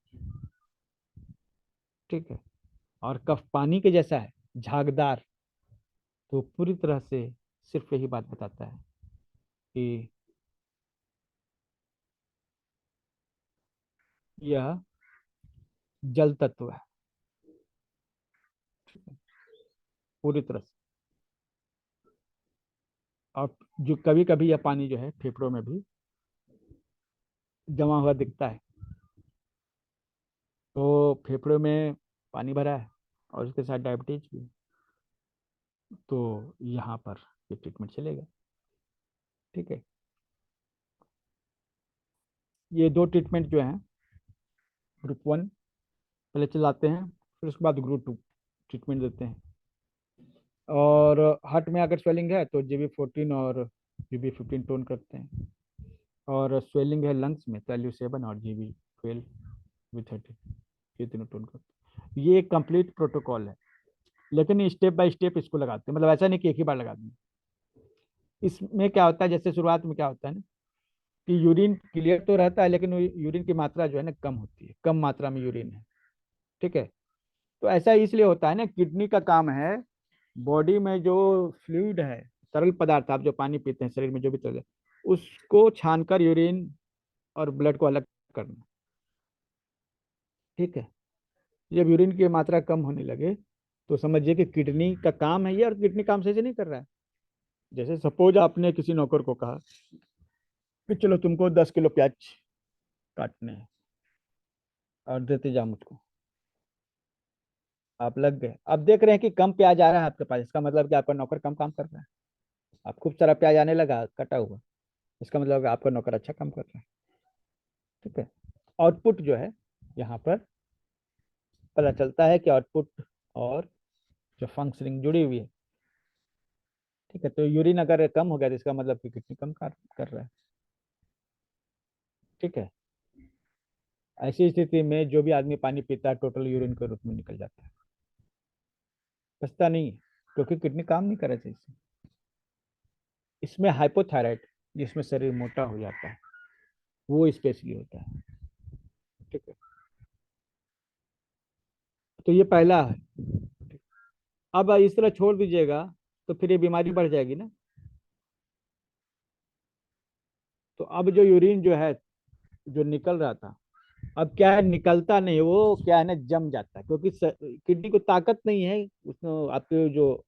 Speaker 1: ठीक है। और कफ पानी के जैसा है, झागदार, तो पूरी तरह से सिर्फ यही बात बताता है कि यह जल तत्व है, पूरी तरह से। और जो कभी कभी यह पानी जो है फेफड़ों में भी जमा हुआ दिखता है, तो फेफड़ों में पानी भरा है और उसके साथ डायबिटीज भी, तो यहाँ पर ये ट्रीटमेंट चलेगा, ठीक है। ये दो ट्रीटमेंट जो हैं, ग्रुप वन पहले चलाते हैं, फिर उसके बाद ग्रुप टू ट्रीटमेंट देते हैं। और हार्ट में अगर स्वेलिंग है तो GB14 और GB15 टोन करते हैं। और स्वेलिंग है लंग्स में तो LU7 और GB12 GB13, ये तीनों टोन करते हैं। ये एक कंप्लीट प्रोटोकॉल है, लेकिन स्टेप बाय स्टेप इसको लगाते हैं, मतलब ऐसा नहीं कि एक ही बार लगा दें। इसमें क्या होता है, जैसे शुरुआत में क्या होता है ना, कि यूरिन क्लियर तो रहता है, लेकिन यूरिन की मात्रा जो है ना कम होती है, कम मात्रा में यूरिन है, ठीक है। तो ऐसा इसलिए होता है ना, किडनी का काम है बॉडी में जो फ्लूइड है, तरल पदार्थ, आप जो पानी पीते हैं शरीर में जो भी तरल है, उसको छानकर यूरिन और ब्लड को अलग करना, ठीक है। जब यूरिन की मात्रा कम होने लगे तो समझिए कि किडनी का काम है ये, और किडनी काम सही से नहीं कर रहा है। जैसे सपोज आपने किसी नौकर को कहा कि चलो तुमको 10 किलो प्याज काटने हैं और देते जाओ मुझको, आप लग गए। अब देख रहे हैं कि कम प्याज आ रहा है आपके पास, इसका मतलब कि आपका नौकर कम काम कर रहा है। आप खूब सारा प्याज आने लगा कटा हुआ, इसका मतलब कि आपका नौकर अच्छा काम कर रहा है, ठीक है। आउटपुट जो है यहाँ पर पता चलता है कि आउटपुट और जो फंक्शनिंग जुड़ी हुई है, ठीक है। तो यूरिन अगर कम हो गया तो इसका मतलब कि किडनी कम काम कर रहा है, ठीक है। ऐसी स्थिति में जो भी आदमी पानी पीता है टोटल यूरिन के रूप में निकल जाता है, बचता नहीं है, क्योंकि किडनी काम नहीं कर रही सही से। इसमें हाइपोथायराइड, जिसमें शरीर मोटा हो जाता है, वो स्पेशली होता है, ठीक है। तो ये पहला है। अब इस तरह छोड़ दीजिएगा तो फिर ये बीमारी बढ़ जाएगी ना। तो अब जो यूरिन जो है जो निकल रहा था, अब क्या है, निकलता नहीं, वो क्या है ना जम जाता है, क्योंकि किडनी को ताकत नहीं है उसमें। आपके जो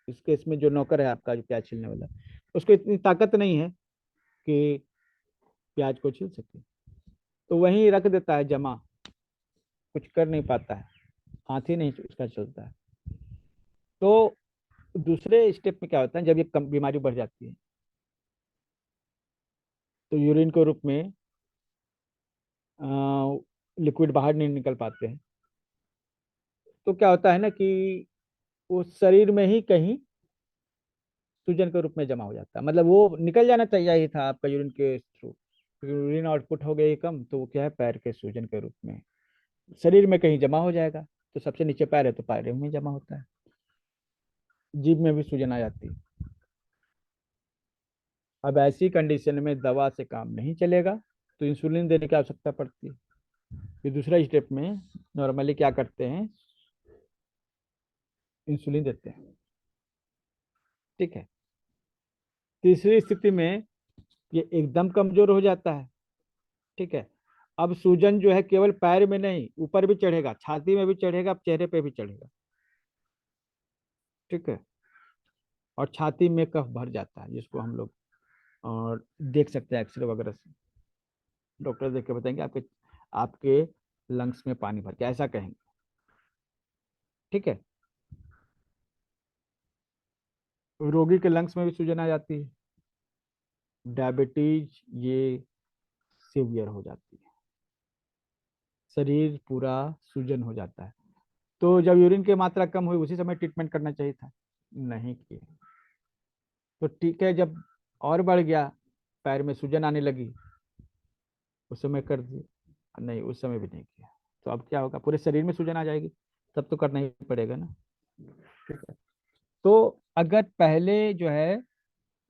Speaker 1: इस केस में जो नौकर है आपका, जो प्याज छीलने वाला, उसको इतनी ताकत नहीं है कि प्याज को छील सके, तो वहीं रख देता है जमा, कुछ कर नहीं पाता है, हाथ ही नहीं उसका चलता है। तो दूसरे स्टेप में क्या होता है, जब ये कम बीमारी बढ़ जाती है तो यूरिन के रूप में लिक्विड बाहर नहीं निकल पाते हैं, तो क्या होता है ना कि वो शरीर में ही कहीं सूजन के रूप में जमा हो जाता है, मतलब वो निकल जाना चाहिए ही था आपका यूरिन के थ्रू। यूरिन आउटपुट हो गई कम, तो वो क्या है पैर के सूजन के रूप में शरीर में कहीं जमा हो जाएगा। तो सबसे नीचे पैर है तो पैर में जमा होता है, जीभ में भी सूजन आ जाती है। अब ऐसी कंडीशन में दवा से काम नहीं चलेगा, तो इंसुलिन देने की आवश्यकता पड़ती है। फिर दूसरा स्टेप में नॉर्मली क्या करते हैं, इंसुलिन देते हैं। ठीक है। तीसरी स्थिति में ये एकदम कमजोर हो जाता है। ठीक है। अब सूजन जो है केवल पैर में नहीं, ऊपर भी चढ़ेगा, छाती में भी चढ़ेगा, चेहरे पे भी चढ़ेगा। ठीक है। और छाती में कफ भर जाता है, जिसको हम लोग और देख सकते हैं एक्सरे वगैरह से। डॉक्टर देख के बताएंगे आपके आपके लंग्स में पानी भर के, ऐसा कहेंगे। ठीक है। रोगी के लंग्स में भी सूजन आ जाती है। डायबिटीज ये सीवियर हो जाती है, शरीर पूरा सूजन हो जाता है। तो जब यूरिन की मात्रा कम हुई उसी समय ट्रीटमेंट करना चाहिए था, नहीं किया। तो ठीक है, जब और बढ़ गया, पैर में सूजन आने लगी, उस समय कर दिए, नहीं उस समय भी नहीं किया, तो अब क्या होगा, पूरे शरीर में सूजन आ जाएगी, तब तो करना ही पड़ेगा ना। ठीक है। तो अगर पहले जो है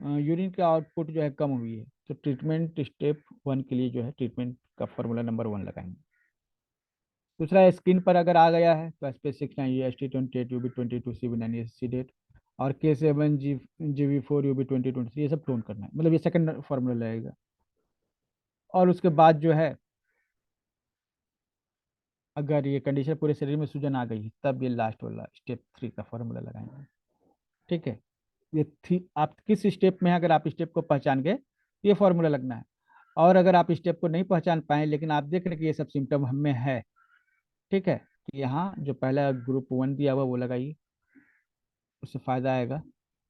Speaker 1: यूरिन का आउटपुट जो है कम हुई है, तो ट्रीटमेंट स्टेप 1 के लिए जो है ट्रीटमेंट का फॉर्मूला नंबर 1 लगाएंगे। दूसरा, स्क्रीन पर अगर आ गया है तो SP69 UST28 UB22 CB9 seeded, और K7 GB4 UB2023, ये सब टोन करना है, मतलब ये सेकंड फॉर्मूला लगेगा। और उसके बाद जो है, अगर ये कंडीशन पूरे शरीर में सूजन आ गई है, तब ये लास्ट वाला स्टेप 3 का फॉर्मूला लगाएंगे। ठीक है। ये थी आप किस स्टेप में है, अगर आप स्टेप को पहचान गए तो ये फॉर्मूला लगना है। और अगर आप स्टेप को नहीं पहचान पाए, लेकिन आप देख रहे हैं कि ये सब सिम्टम हमें है, ठीक है, तो यहाँ जो पहला ग्रुप 1 दिया हुआ वो लगाइए, उससे फायदा आएगा।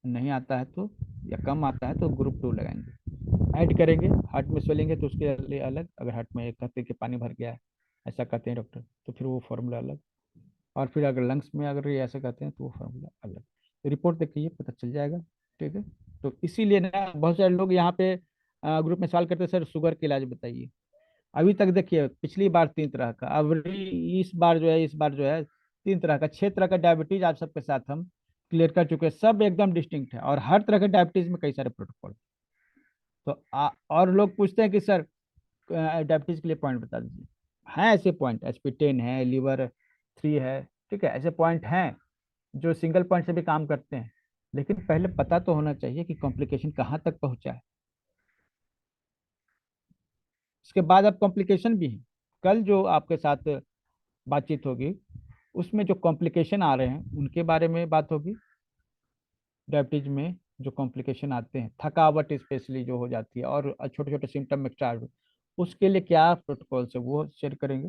Speaker 1: नहीं आता है तो, या कम आता है तो ग्रुप 2 लगाएंगे। ऐड करेंगे, हार्ट में स्वेलिंग है तो उसके लिए अलग, अगर हार्ट में कहते हैं कि पानी भर गया है, ऐसा कहते हैं डॉक्टर, तो फिर वो फॉर्मूला अलग। और फिर अगर लंग्स में अगर ये ऐसा कहते हैं तो वो फॉर्मूला अलग। तो रिपोर्ट देख के ये पता चल जाएगा। ठीक है। तो इसीलिए ना बहुत सारे लोग यहाँ पे ग्रुप में सवाल करते हैं, सर शुगर का इलाज बताइए। अभी तक देखिए, पिछली बार 3 तरह का, अब इस बार जो है 3 तरह का, 6 तरह का डायबिटीज आप सबके साथ हम क्लियर कर चुके हैं, सब एकदम डिस्टिंक्ट है, और हर तरह के डायबिटीज में कई सारे प्रोटोकॉल। तो और लोग पूछते हैं कि सर डायबिटीज के लिए पॉइंट बता दीजिए। हैं ऐसे पॉइंट, SP10 है, लीवर 3 है, ठीक है, ऐसे पॉइंट हैं जो सिंगल पॉइंट से भी काम करते हैं। लेकिन पहले पता तो होना चाहिए कि कॉम्प्लिकेशन कहाँ तक पहुंचा है। उसके बाद अब कॉम्प्लिकेशन भी है, कल जो आपके साथ बातचीत होगी उसमें जो कॉम्प्लिकेशन आ रहे हैं उनके बारे में बात होगी। डायबिटीज में जो कॉम्प्लिकेशन आते हैं, थकावट स्पेशली जो हो जाती है, और छोटे छोटे सिम्टम में स्टार्ट, उसके लिए क्या प्रोटोकॉल है वो शेयर करेंगे।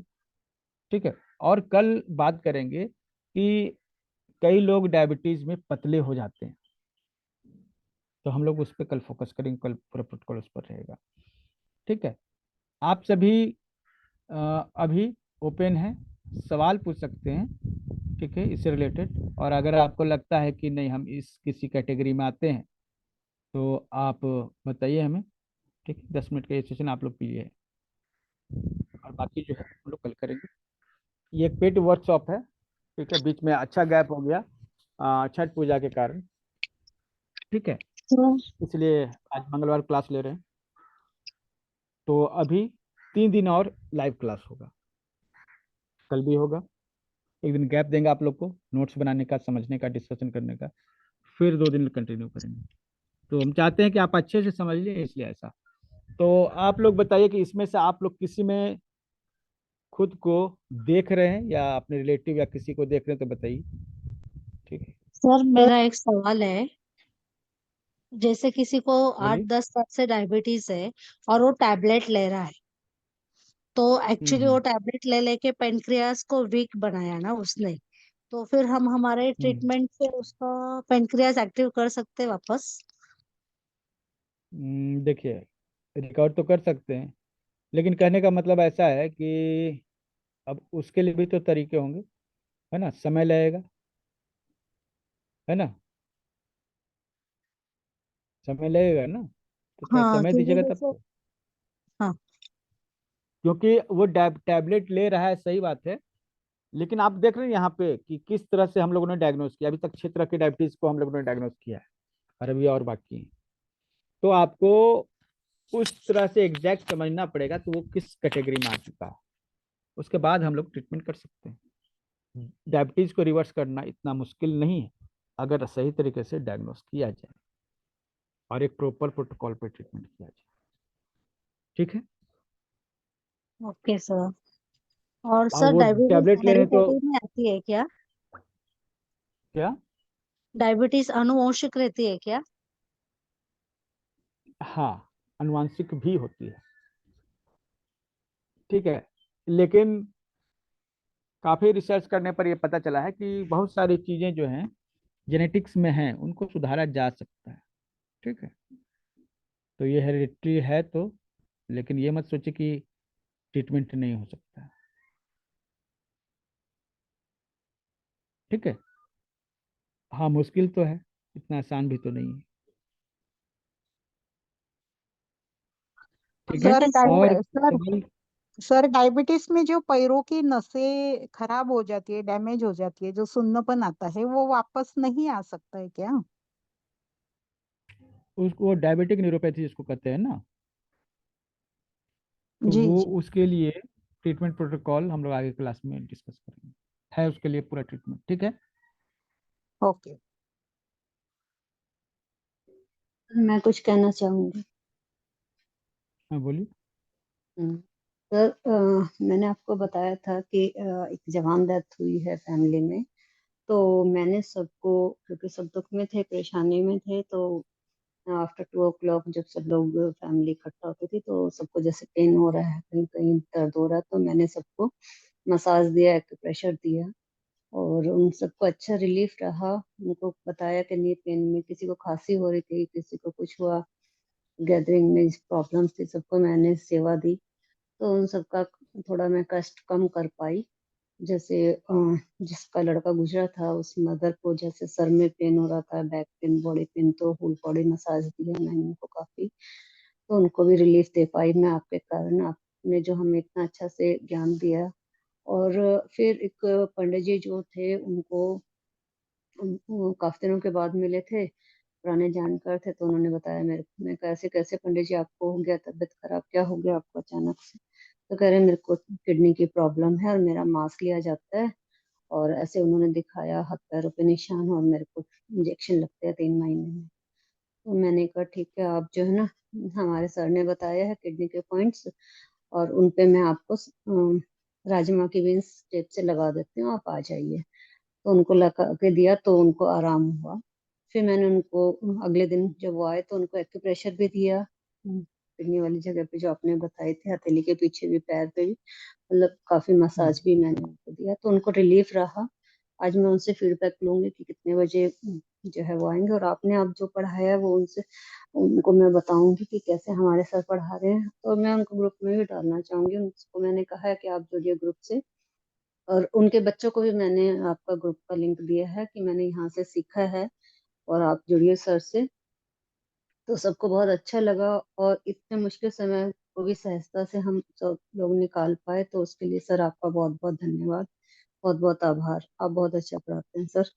Speaker 1: ठीक है। और कल बात करेंगे कि कई लोग डायबिटीज में पतले हो जाते हैं, तो हम लोग उस पर कल फोकस करेंगे, कल पूरा प्रोटोकॉल उस पर रहेगा। ठीक है। आप सभी अभी ओपन हैं, सवाल पूछ सकते हैं, ठीक है, इससे रिलेटेड। और अगर आपको लगता है कि नहीं हम इस किसी कैटेगरी में आते हैं, तो आप बताइए हमें। ठीक है, 10 मिनट का ये सेशन आप लोग के लिए है, और बाकी जो है हम लोग कल करेंगे। ये एक पेड वर्कशॉप है। ठीक है, बीच में अच्छा गैप हो गया छठ पूजा के कारण। ठीक है, इसलिए आज मंगलवार क्लास ले रहे हैं। तो अभी 3 दिन और लाइव क्लास होगा, कल भी होगा। एक दिन गैप देंगे आप लोग को नोट्स बनाने का, समझने का, डिस्कशन करने का, फिर 2 दिन कंटिन्यू करेंगे। तो हम चाहते हैं कि आप अच्छे से समझ लें, इसलिए ऐसा। तो आप लोग बताइए कि इसमें से आप लोग किसी में खुद को देख रहे हैं, या अपने रिलेटिव या किसी को देख रहे हैं, तो बताइए। ठीक है।
Speaker 3: सर मेरा एक सवाल है। जैसे किसी को आठ
Speaker 1: बोलिए।
Speaker 3: दस साल से डायबिटीज है और वो टैबलेट ले रहा है, तो एक्चुअली वो
Speaker 1: हम्म।
Speaker 3: टैबलेट ले लेके पेनक्रियास को वीक बनाया ना उसने, तो फिर हम हमारे
Speaker 1: हम्म।
Speaker 3: ट्रीटमेंट से उसका पेनक्रियास एक्टिव कर सकते हैं वापस?
Speaker 1: देखिए, रिकवर तो कर सकते हैं, लेकिन कहने का मतलब ऐसा है कि अब उसके लिए भी तो तरीके होंगे, है ना, समय लगेगा, है ना, समय लगेगा ना, तो थोड़ा
Speaker 3: हाँ,
Speaker 1: समय
Speaker 3: क्योंकि
Speaker 1: दीजिएगा तब
Speaker 3: जैसे,
Speaker 1: तो।
Speaker 3: हाँ,
Speaker 1: क्योंकि वो टैबलेट ले रहा है, सही बात है, लेकिन आप देख रहे हैं यहाँ पे कि किस तरह से हम लोगों ने डायग्नोस किया। अभी तक 6 तरह के डायबिटीज को हम लोगों ने डायग्नोस किया है, और अभी और बाकी है। तो आपको उस तरह से एग्जैक्ट समझना पड़ेगा कि वो किस कैटेगरी में आ चुका है। उसके बाद हम लोग ट्रीटमेंट कर सकते हैं। डायबिटीज को रिवर्स करना इतना मुश्किल नहीं है अगर सही तरीके से डायग्नोस किया जाए और एक प्रॉपर प्रोटोकॉल पे ट्रीटमेंट किया जाए। ठीक है।
Speaker 3: Okay sir. और
Speaker 1: और
Speaker 3: सर
Speaker 1: वो
Speaker 3: डायबिटीज
Speaker 1: टैबलेट ले रहे हैं तो
Speaker 3: हेरिडिटी में आती है क्या?
Speaker 1: क्या?
Speaker 3: डायबिटीज अनुवंशिक रहती है क्या?
Speaker 1: हाँ, अनुवांशिक भी होती है। ठीक है। लेकिन काफी रिसर्च करने पर यह पता चला है कि बहुत सारी चीजें जो हैं जेनेटिक्स में हैं, उनको सुधारा जा सकता है। ठीक है। तो ये हेरिडिटरी है तो, लेकिन ये मत सोचे कि ट्रीटमेंट नहीं हो सकता है। ठीक है। हाँ, मुश्किल तो है, इतना आसान भी तो नहीं है। ठीक है।
Speaker 4: सर
Speaker 1: और
Speaker 4: सर
Speaker 1: सवाल?
Speaker 4: सर डायबिटीज में जो पैरों की नसें खराब हो जाती है, डैमेज हो जाती है, जो सुन्नपन आता है, वो वापस नहीं आ सकता है क्या?
Speaker 1: उसको डायबिटिक न्यूरोपैथी जिसको कहते हैं ना, तो
Speaker 4: जी
Speaker 1: वो
Speaker 4: जी।
Speaker 1: उसके लिए ट्रीटमेंट प्रोटोकॉल हम लोग आगे क्लास में डिस्कस करेंगे। है उसके लिए पूरा ट्रीटमेंट। ठीक है।
Speaker 4: ओके।
Speaker 5: मैं कुछ कहना चाहूंगी।
Speaker 1: हाँ, बोलिए।
Speaker 5: हम्म, सर मैंने आपको बताया था कि एक जवान डेथ हुई है फैमिली में। तो मैंने सबको, क्योंकि सब दुख में थे, परेशानी में थे, तो आफ्टर 2 o'clock जब सब लोग फैमिली इकट्ठा होती थी तो सबको जैसे पेन हो रहा है, कहीं कहीं दर्द हो रहा है, तो मैंने सबको मसाज दिया, एक्यूप्रेशर दिया, और उन सबको अच्छा रिलीफ रहा। उनको बताया कि नी पेन में, किसी को खांसी हो रही थी, किसी को कुछ हुआ, गैदरिंग में प्रॉब्लम्स थी, सबको मैंने सेवा दी। तो उन सबका थोड़ा मैं कष्ट कम कर पाई। जैसे जिसका लड़का गुजरा था उस मदर को जैसे सर में पेन हो रहा था, बैक पेन, बॉडी पेन, तो फुल बॉडी मसाज दिया मैंने उनको काफी। तो उनको भी रिलीफ दे पाई मैं आपके कारण, आपने जो हमें इतना अच्छा से ज्ञान दिया। और फिर एक पंडित जी जो थे उनको वो काफी दिनों के बाद मिले थे, पुराने जानकार थे, तो उन्होंने बताया मेरे को। मैं कैसे कैसे पंडित जी आपको हो गया तबीयत खराब, क्या हो गया आपको अचानक से? तो कह रहे मेरे को किडनी की प्रॉब्लम है और मेरा मांस लिया जाता है, और ऐसे उन्होंने दिखाया हाथ पैरों पे निशान, और मेरे को इंजेक्शन लगते हैं 3 महीने में। तो मैंने कहा ठीक है, आप जो है ना, हमारे सर ने बताया है किडनी के पॉइंट्स, और उन पे मैं आपको राजमा की बीन्स टेप से लगा देती हूँ, आप आ जाइए। तो उनको लगा के दिया तो उनको आराम हुआ। फिर मैंने उनको अगले दिन जब वो आए तो उनको एक्यूप्रेशर भी दिया, किडनी वाली जगह पे जो आपने बताए थे, हथेली के पीछे भी, पैर पे भी, मतलब काफी मसाज भी मैंने उनको दिया, तो उनको रिलीफ रहा। आज मैं उनसे फीडबैक लूंगी कि कितने बजे जो है वो आएंगे, और आपने आप जो पढ़ाया है वो उनसे, उनको मैं बताऊंगी कि कैसे हमारे सर पढ़ा रहे हैं, और मैं उनको ग्रुप में भी डालना चाहूंगी। उनको मैंने कहा है कि आप जुड़िए ग्रुप से, और उनके बच्चों को भी मैंने आपका ग्रुप का लिंक दिया है कि मैंने यहाँ से सीखा है, और आप जुड़िए सर से। तो सबको बहुत अच्छा लगा, और इतने मुश्किल समय को भी सहजता से हम सब लोग निकाल पाए, तो उसके लिए सर आपका बहुत बहुत धन्यवाद, बहुत बहुत आभार। आप बहुत अच्छा पढ़ाते हैं सर।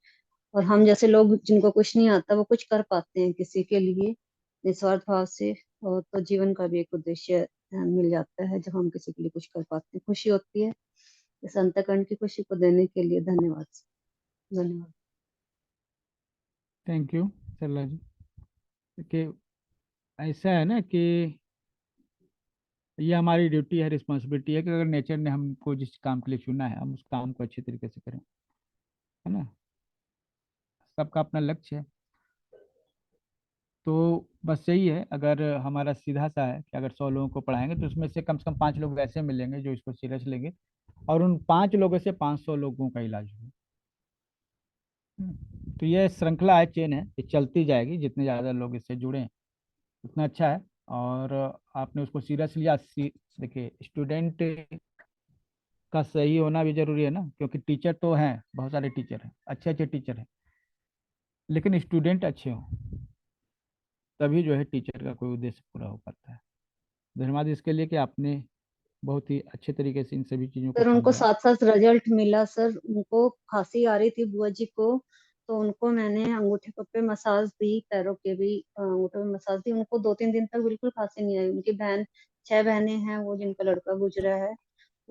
Speaker 5: और हम जैसे लोग जिनको कुछ नहीं आता वो कुछ कर पाते हैं किसी के लिए निस्वार्थ भाव से, और तो जीवन का भी एक उद्देश्य मिल जाता है जब हम किसी के लिए कुछ कर पाते हैं, खुशी होती है। इस अंतःकरण की खुशी को देने के लिए धन्यवाद सर। धन्यवाद।
Speaker 1: थैंक यू सरला जी। कि ऐसा है ना कि ये हमारी ड्यूटी है, रिस्पॉन्सिबिलिटी है कि अगर नेचर ने हमको जिस काम के लिए चुना है हम उस काम को अच्छे तरीके से करें। है ना? सबका अपना लक्ष्य है। तो बस यही है, अगर हमारा सीधा सा है कि अगर 100 लोगों को पढ़ाएंगे तो उसमें से कम 5 लोग वैसे मिलेंगे जो इसको सीरियस लेंगे, और उन 5 लोगों से 500 लोगों का इलाज होगा। तो ये श्रृंखला है, चेन है, ये चलती जाएगी। जितने ज़्यादा लोग इससे जुड़े उतना अच्छा है। और आपने उसको सीरियस लिया। देखिए, स्टूडेंट का सही होना भी जरूरी है ना, क्योंकि टीचर तो हैं, बहुत सारे टीचर हैं, अच्छे अच्छे टीचर हैं, लेकिन स्टूडेंट अच्छे हों तभी जो है टीचर का कोई उद्देश्य पूरा हो पाता है। धन्यवाद इसके लिए कि आपने बहुत ही अच्छे तरीके से इन सभी चीज़ों को
Speaker 5: सर उनको
Speaker 1: समझाया।
Speaker 5: साथ साथ रिजल्ट मिला सर। उनको खांसी आ रही थी बुआ जी को, तो उनको मैंने अंगूठे पे मसाज दी, पैरों के भी अंगूठे पे मसाज दी। उनको 2-3 दिन तक बिल्कुल खांसी नहीं आई। उनकी बहन, 6 बहनें हैं वो, जिनका लड़का गुजरा है,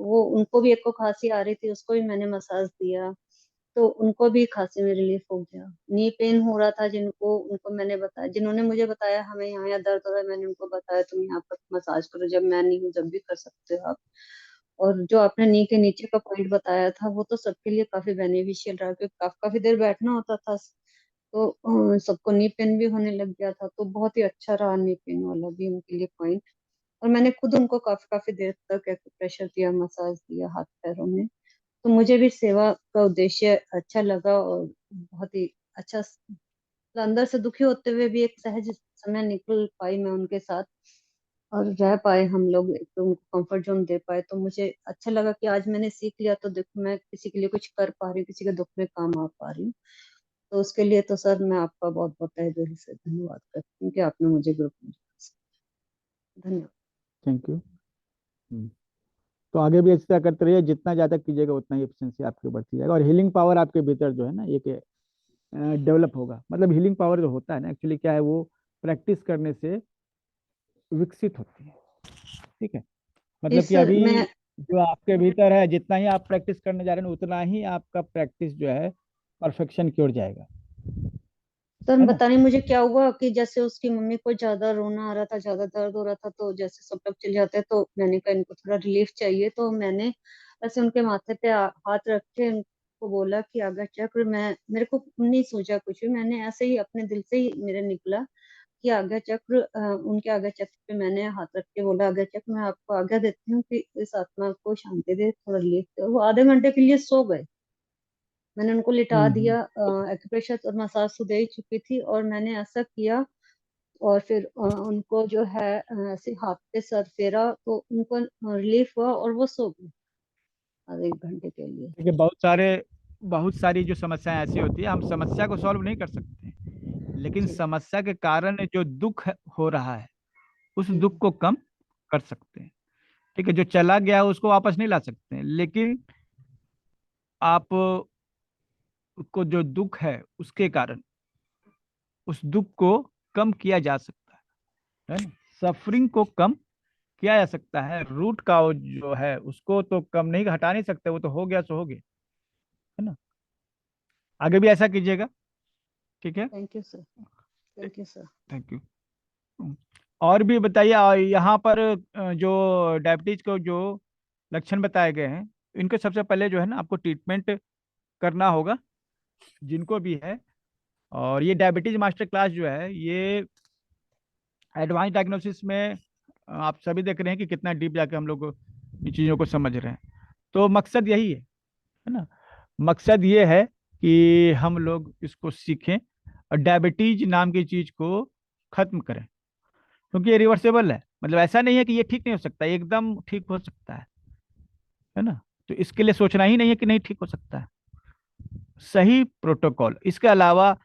Speaker 5: वो उनको भी एक को खांसी आ रही थी, उसको भी मैंने मसाज दिया, तो उनको भी खांसी में रिलीफ हो गया। नी पेन हो रहा था जिनको, उनको मैंने बताया, जिन्होंने मुझे बताया हमें यहाँ यहाँ दर्द हो रहा है, मैंने उनको बताया तुम यहाँ पर मसाज करो, जब मैं नहीं हूँ जब भी कर सकते हो आप। और जो आपने नी के नीचे का पॉइंट बताया था वो तो सबके लिए काफी बेनिफिशियल रहा, क्योंकि काफी देर बैठना होता था, तो सबको नी पेन भी होने लग गया था, तो बहुत ही अच्छा रहा नी पेन वाला भी उनके लिए पॉइंट। और मैंने खुद उनको काफी काफी देर तक प्रेशर दिया, मसाज दिया हाथ पैरों में, तो मुझे भी सेवा का उद्देश्य अच्छा लगा, और बहुत ही अच्छा अंदर से दुखी होते हुए भी एक सहज समय निकल पाई मैं उनके साथ, और रह पाए हम लोग, एक तो उनको कंफर्ट जोन दे पाए, तो मुझे अच्छा लगा कि आज मैंने सीख लिया, तो देखो मैं किसी के लिए कुछ कर पा रही हूँ, किसी के दुख में काम आ पा रही हूँ। तो उसके लिए तो सर मैं आपका बहुत बहुत तहे दिल से धन्यवाद करती हूँ कि आपने मुझे ग्रुप में धन्यवाद।
Speaker 1: Thank you. तो आगे भी ऐसा करते रहिए, जितना ज़्यादा कीजिएगा उतना ही एफिशिएंसी आपकी बढ़ती जाएगा, और हीलिंग पावर आपके भीतर जो है ना एक डेवलप होगा। मतलब हीलिंग पावर जो होता है ना, एक्चुअली क्या है, वो प्रैक्टिस करने से विकसित होती है। ठीक है,
Speaker 5: जी
Speaker 1: मतलब कि
Speaker 5: सर,
Speaker 1: अभी
Speaker 5: मैं
Speaker 1: जो आपके भीतर है, जितना ही आप प्रैक्टिस करने जा रहे हैं उतना ही आपका प्रैक्टिस जो है परफेक्शन की ओर जाएगा,
Speaker 5: सर
Speaker 1: है ना।
Speaker 5: बताने मुझे क्या हुआ कि जैसे उसकी मम्मी को ज्यादा रोना आ रहा था, ज्यादा दर्द हो रहा था, तो जैसे सब लोग चले जाते हैं, तो मैंने कहा इनको थोड़ा रिलीफ चाहिए, तो मैंने ऐसे उनके माथे पे हाथ रख के उनको बोला कि आज्ञा चक्र, मैं मेरे को नहीं सोचा कुछ भी, मैंने ऐसे ही अपने दिल से ही मेरे निकला कि आज्ञा चक्र, उनके आज्ञा चक्र पे मैंने हाथ रख के बोला, आज्ञा चक्र मैं आपको आज्ञा देती हूँ कि इस आत्मा को शांति दे, थोड़ा रिलीफ दे। वो आधे घंटे के लिए सो गए, मैंने उनको लिटा
Speaker 1: हम्म।
Speaker 5: दिया, एक्यूप्रेशर और मसाज तो दे ही चुकी थी, और मैंने ऐसा किया, और फिर उनको जो है ऐसे हाथ पे सर फेरा, तो उनको रिलीफ हुआ और वो सो गए आधे एक घंटे के लिए।
Speaker 1: देखिए, बहुत सारी जो समस्याएं ऐसी होती है, हम समस्या को सॉल्व नहीं कर सकते, लेकिन
Speaker 5: जी।
Speaker 1: समस्या के कारण जो दुख हो रहा है उस दुख
Speaker 5: हम्म।
Speaker 1: को कम कर सकते हैं। ठीक है, जो चला गया है उसको वापस नहीं ला सकते हैं, लेकिन आप को जो दुख है उसके कारण उस दुख को कम किया जा सकता है ना। सफरिंग को कम किया जा सकता है, रूट का जो है उसको तो कम नहीं, हटा नहीं सकते, वो तो हो गया सो हो गया, है ना। आगे भी ऐसा कीजिएगा। ठीक है,
Speaker 5: thank you sir. Thank you sir.
Speaker 1: Thank you. और भी बताइए, यहाँ पर जो डायबिटीज को जो लक्षण बताए गए हैं, इनके सबसे पहले जो है ना आपको ट्रीटमेंट करना होगा, जिनको भी है। और ये डायबिटीज मास्टर क्लास जो है, ये एडवांस डायग्नोसिस में आप सभी देख रहे हैं कि कितना डीप जाके हम लोग इन चीज़ों को समझ रहे हैं। तो मकसद यही है ना। मकसद ये है कि हम लोग इसको सीखें और डायबिटीज नाम की चीज़ को खत्म करें, क्योंकि ये रिवर्सेबल है। मतलब ऐसा नहीं है कि ये ठीक नहीं हो सकता, ये एकदम ठीक हो सकता है ना। तो इसके लिए सोचना ही नहीं है कि नहीं ठीक हो सकता है। सही प्रोटोकॉल, इसके अलावा